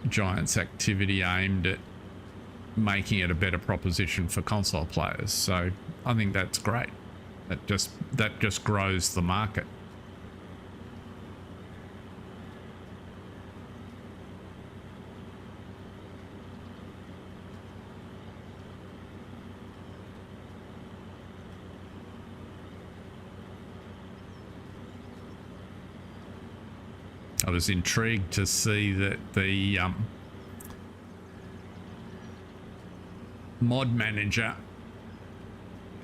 Giants activity aimed at making it a better proposition for console players. So I think that's great. That just grows the market. I was intrigued to see that the mod manager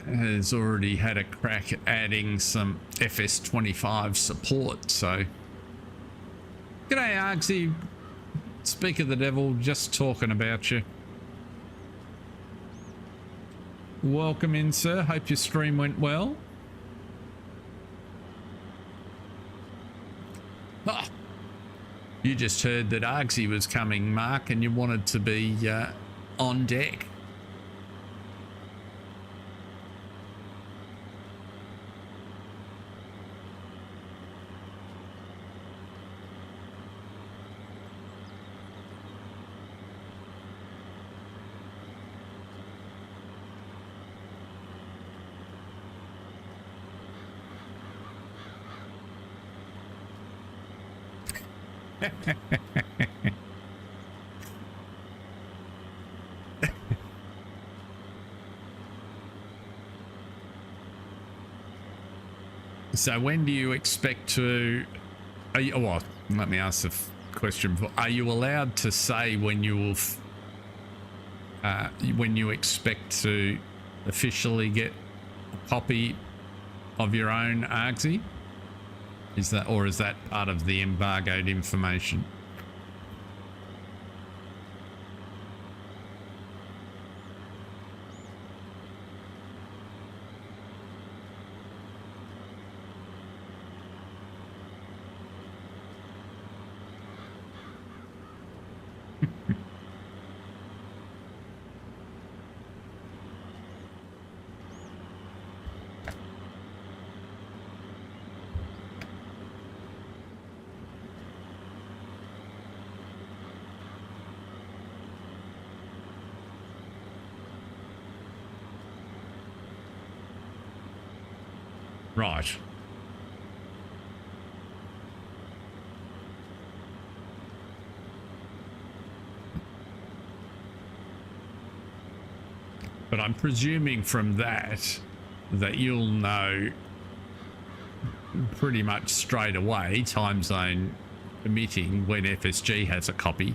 has already had a crack at adding some FS25 support. So, g'day Argsy, speak of the devil, just talking about you. Welcome in, sir. Hope your stream went well. Ah, you just heard that Argsy was coming, Mark, and you wanted to be on deck. So when do you expect to... Are you, well, let me ask the question. Are you allowed to say when you will... when you expect to officially get a copy of your own ARGSI? Is that, or is that part of the embargoed information? Right. But I'm presuming from that you'll know pretty much straight away, time zone permitting, when FSG has a copy.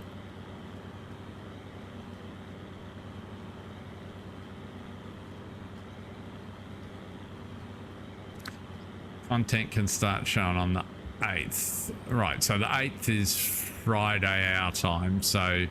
Content can start showing on the 8th. Right, so the 8th is Friday our time, so...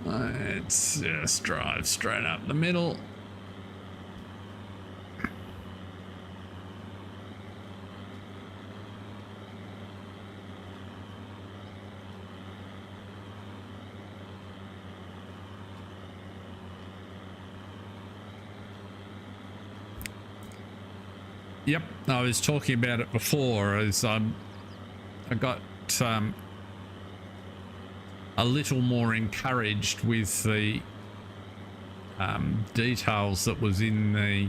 Let's just drive straight up the middle. Yep, I was talking about it before as I got a little more encouraged with the details that was in the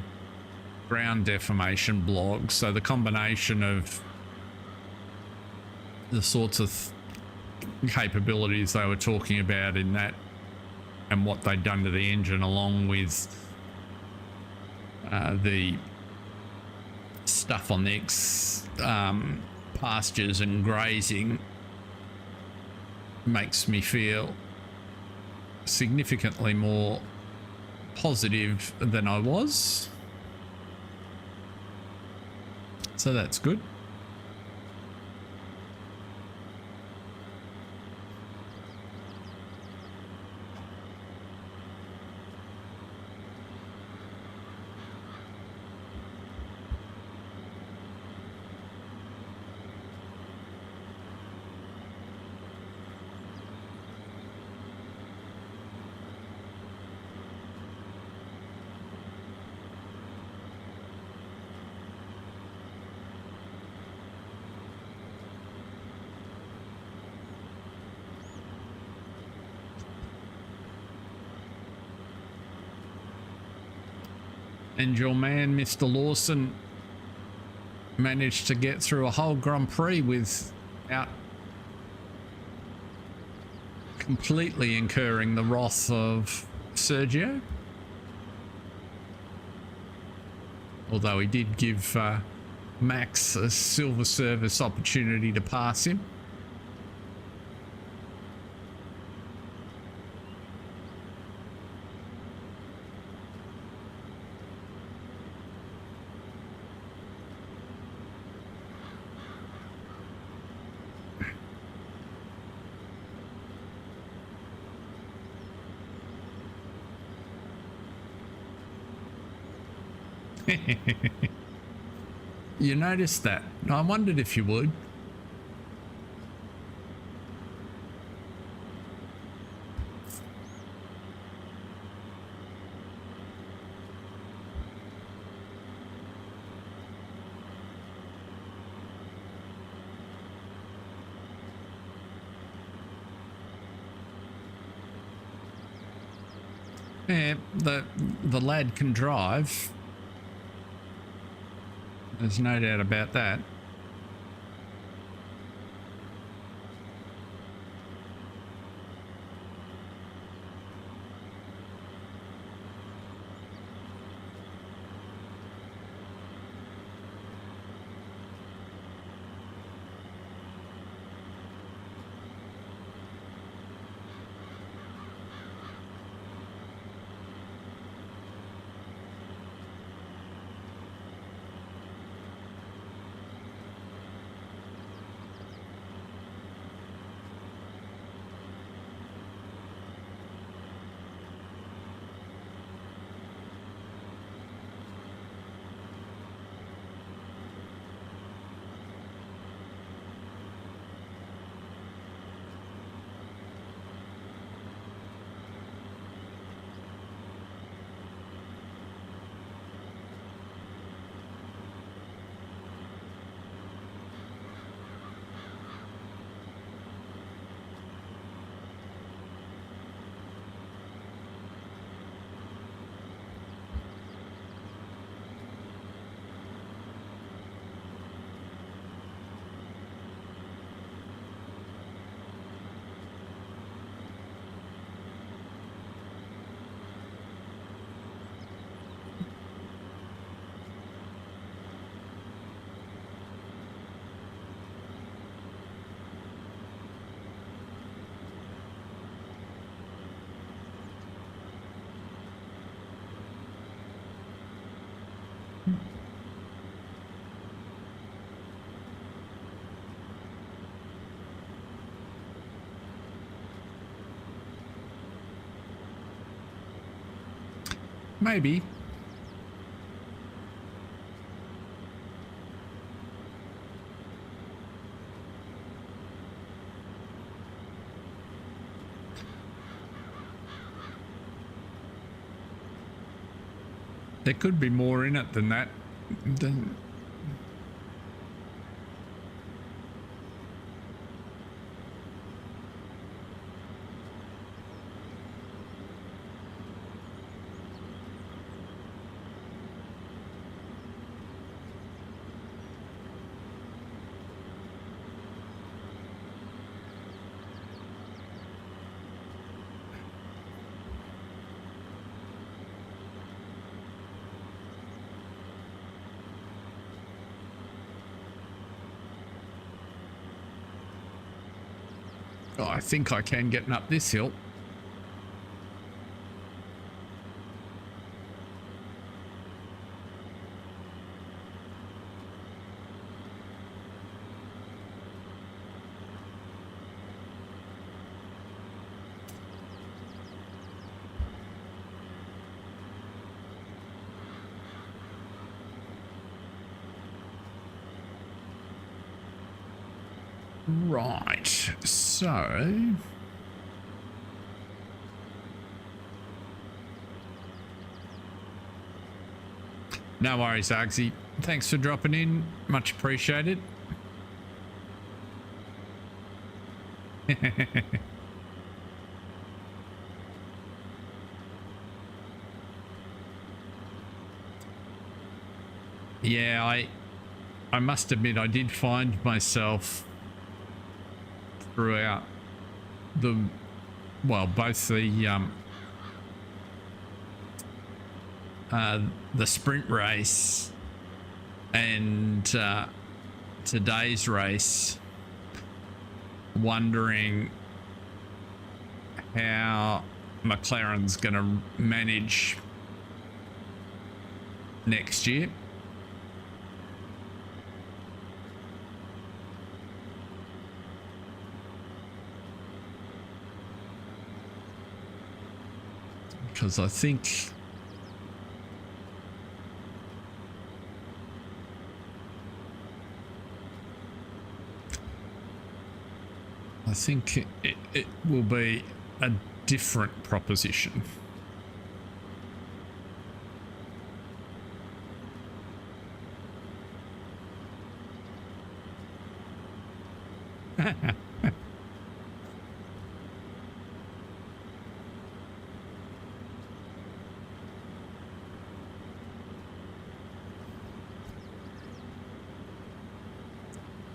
ground deformation blog. So the combination of the sorts of capabilities they were talking about in that and what they'd done to the engine, along with the stuff on the pastures and grazing, makes me feel significantly more positive than I was. So that's good. And your man, Mr. Lawson, managed to get through a whole Grand Prix without completely incurring the wrath of Sergio. Although he did give Max a silver service opportunity to pass him. You noticed that? I wondered if you would. Yeah, the lad can drive. There's no doubt about that. Maybe. There could be more in it than that. Oh, I think I can getting up this hill. Right, so no worries, Argsy. Thanks for dropping in. Much appreciated. Yeah, I must admit I did find myself throughout both the sprint race and today's race, wondering how McLaren's going to manage next year. Because I think it will be a different proposition.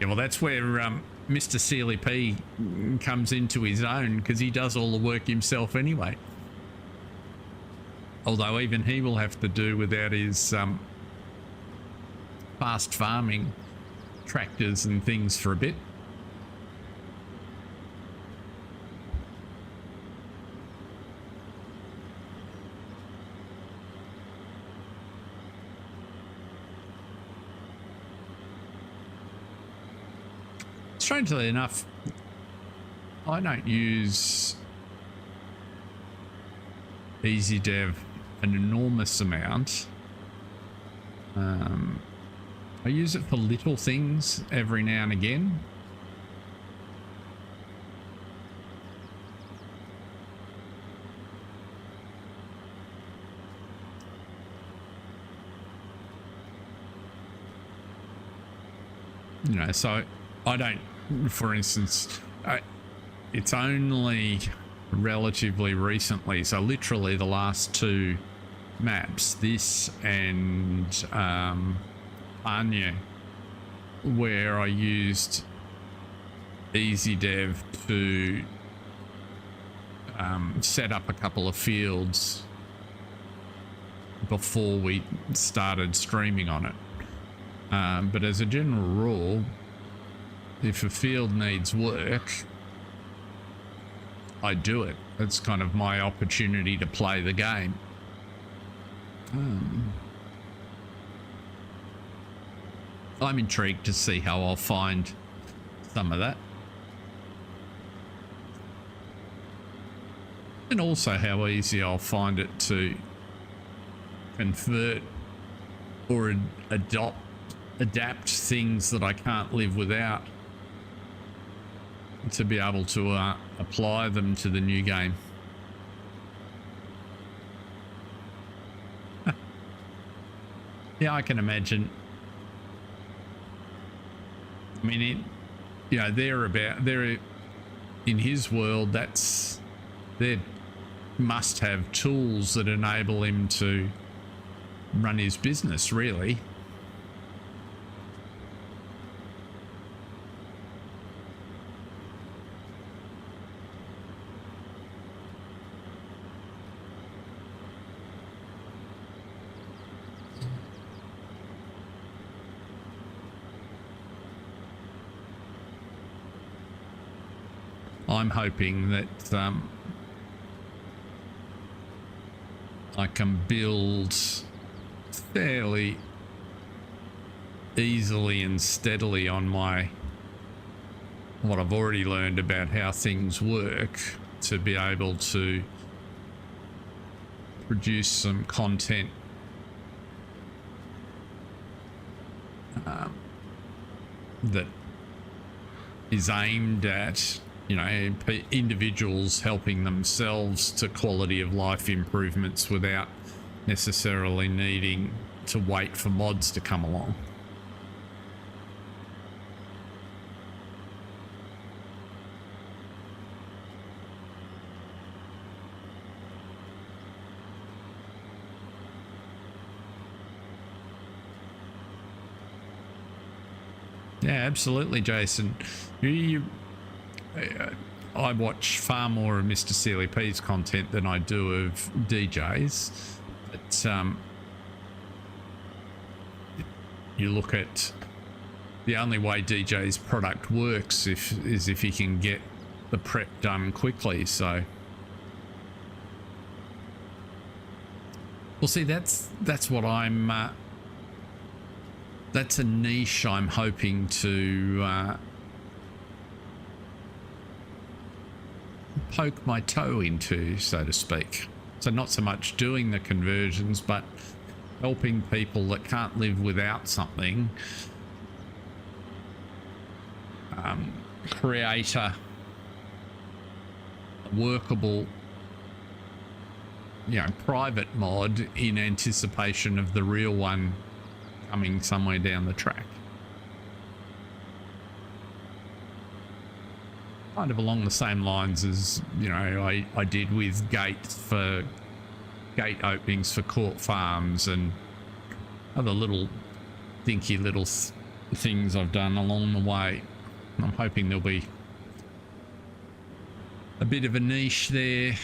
Yeah, well, that's where Mr. Sealy P comes into his own, because he does all the work himself anyway. Although even he will have to do without his fast farming tractors and things for a bit. Strangely enough, I don't use EasyDev an enormous amount. I use it for little things every now and again. You know, so I don't, for instance, it's only relatively recently, so literally the last two maps, this and Anya, where I used EasyDev to set up a couple of fields before we started streaming on it. But as a general rule, if a field needs work, I do it. It's kind of my opportunity to play the game. I'm intrigued to see how I'll find some of that. And also how easy I'll find it to convert or adapt things that I can't live without to be able to apply them to the new game. Yeah, I can imagine. I mean, they're in his world, they must have tools that enable him to run his business, really. I'm hoping that I can build fairly easily and steadily on what I've already learned about how things work to be able to produce some content that is aimed at, you know, individuals helping themselves to quality of life improvements without necessarily needing to wait for mods to come along. Yeah, absolutely, Jason. I watch far more of Mr. Sealy P's content than I do of DJ's. But you look at the only way DJ's product works is if he can get the prep done quickly. So, well, see, that's what I'm. That's a niche I'm hoping to poke my toe into, so to speak. So not so much doing the conversions, but helping people that can't live without something create a workable, you know, private mod in anticipation of the real one coming somewhere down the track. Kind of along the same lines as, you know, I did with gate openings for court farms and other little dinky little things I've done along the way. I'm hoping there'll be a bit of a niche there.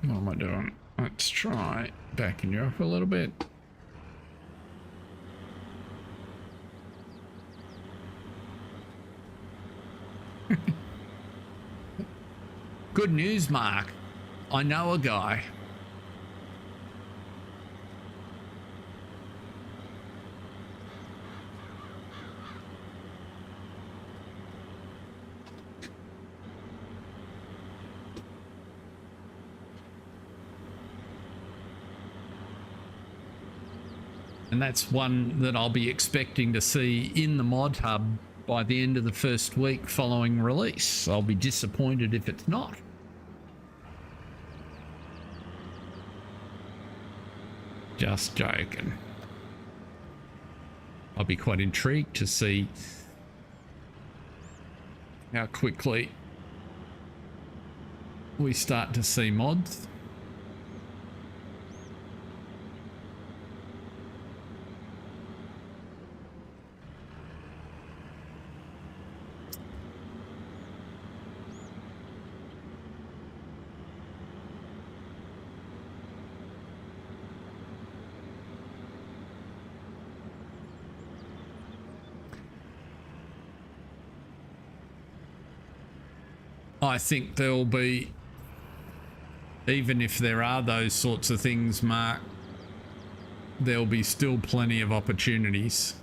What am I doing? Let's try backing you up a little bit. Good news, Mark. I know a guy. And that's one that I'll be expecting to see in the mod hub by the end of the first week following release. I'll be disappointed if it's not. Just joking. I'll be quite intrigued to see how quickly we start to see mods. I think there'll be, even if there are those sorts of things, Mark, there'll be still plenty of opportunities.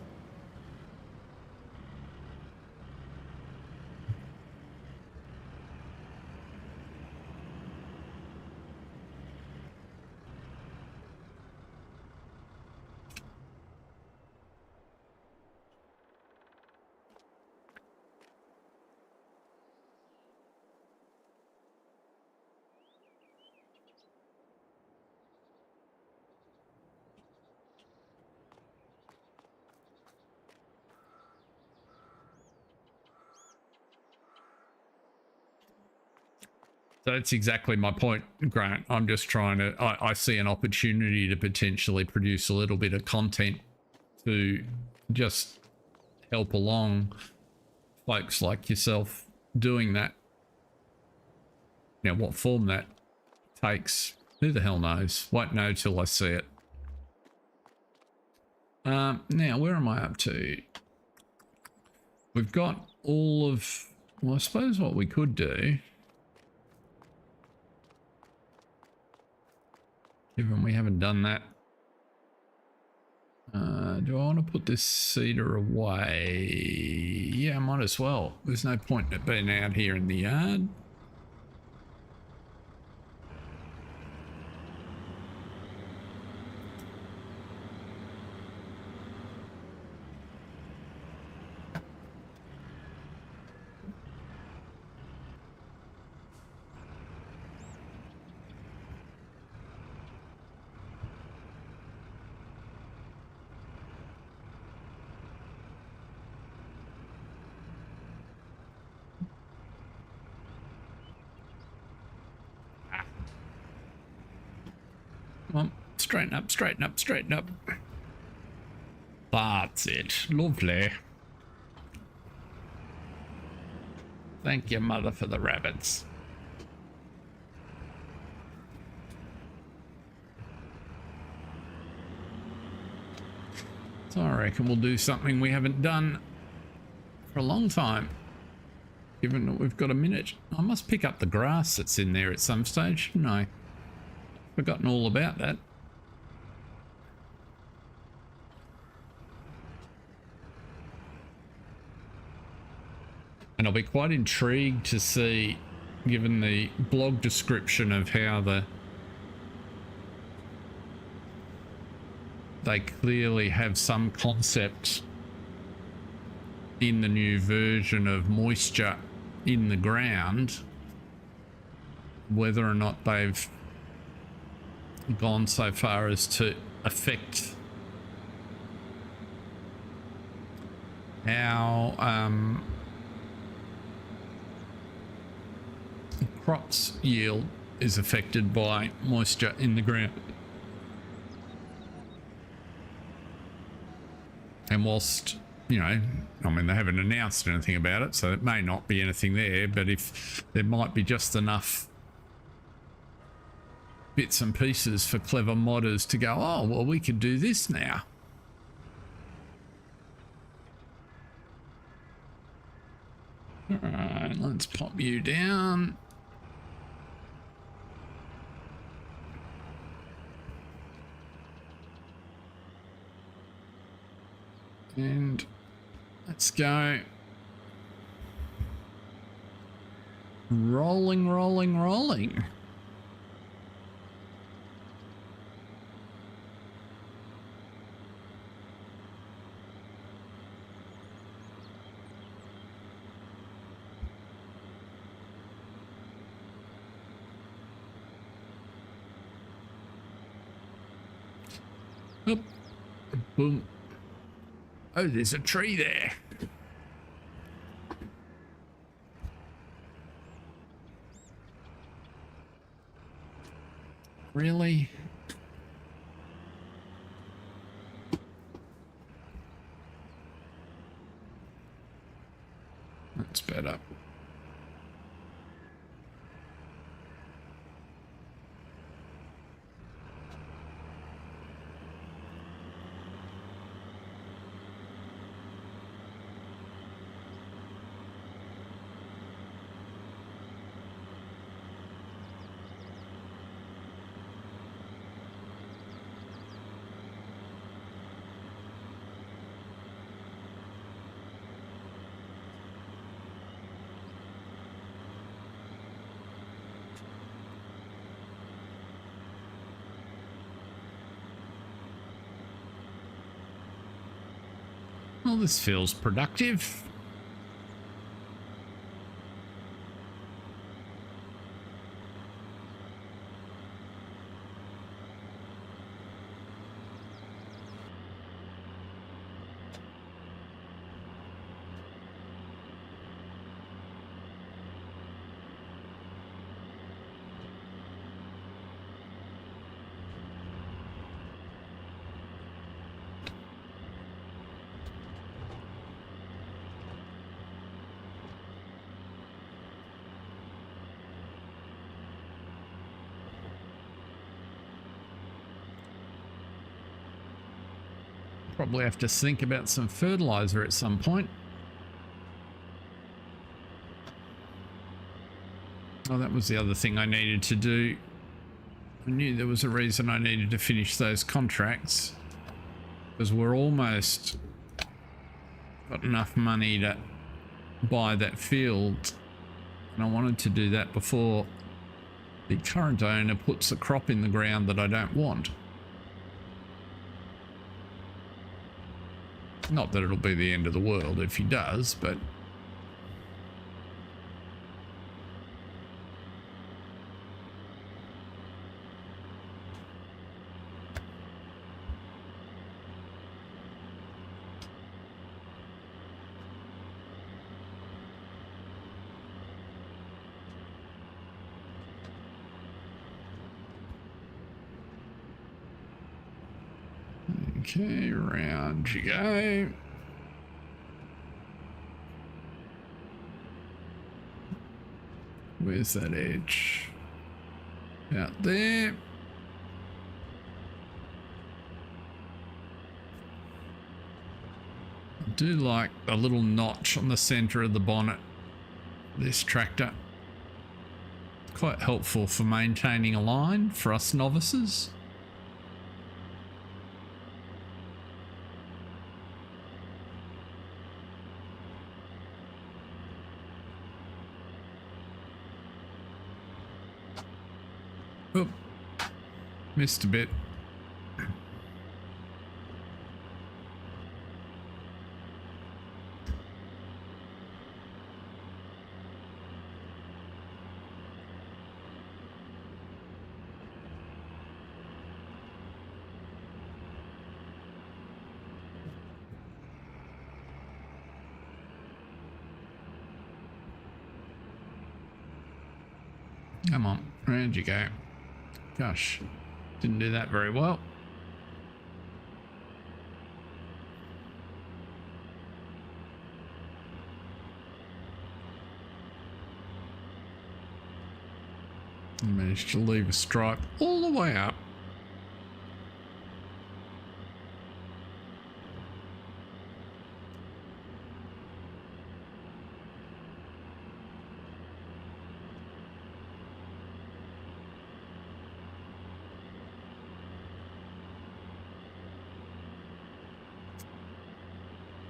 So that's exactly my point, Grant. I'm just trying to, I see an opportunity to potentially produce a little bit of content to just help along folks like yourself doing that. Now, what form that takes, who the hell knows? Won't know till I see it. Now, where am I up to? We've got all of, well, I suppose what we could do, given we haven't done that, do I want to put this cedar away? Yeah, I might as well. There's no point in it being out here in the yard. Come on, straighten up, straighten up, straighten up. That's it. Lovely. Thank you, mother, for the rabbits. So I reckon we'll do something we haven't done for a long time, given that we've got a minute. I must pick up the grass that's in there at some stage, shouldn't I? Forgotten all about that. And I'll be quite intrigued to see, given the blog description of how they clearly have some concept in the new version of moisture in the ground, whether or not they've gone so far as to affect how crops yield is affected by moisture in the ground. And whilst, you know, I mean, they haven't announced anything about it, so it may not be anything there, but if there might be just enough bits and pieces for clever modders to go, oh, well, we could do this now. All right, let's pop you down. And let's go. Rolling, rolling, rolling. Oop. Boom. Oh, there's a tree there. Really? That's better. Well, this feels productive. Probably have to think about some fertilizer at some point. Oh, that was the other thing I needed to do. I knew there was a reason I needed to finish those contracts, because we're almost got enough money to buy that field, and I wanted to do that before the current owner puts a crop in the ground that I don't want. Not that it'll be the end of the world if he does, but okay, round you go. Where's that edge? Out there. I do like a little notch on the center of the bonnet. This tractor. Quite helpful for maintaining a line for us novices. Oh, missed a bit. Come on, round you go. Gosh, didn't do that very well. I managed to leave a stripe all the way up.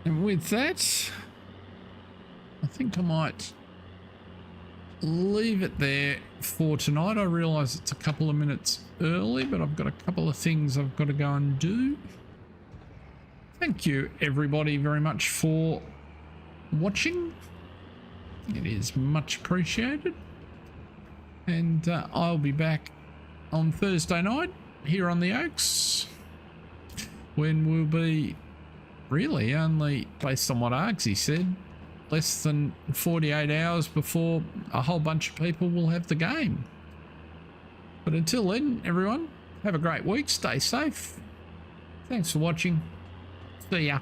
And with that, I think I might leave it there for tonight. I realise it's a couple of minutes early, but I've got a couple of things I've got to go and do. Thank you everybody very much for watching. It is much appreciated. And I'll be back on Thursday night here on the Oaks, when we'll be really only, based on what Argsy said, less than 48 hours before a whole bunch of people will have the game. But until then, everyone, have a great week. Stay safe. Thanks for watching. See ya.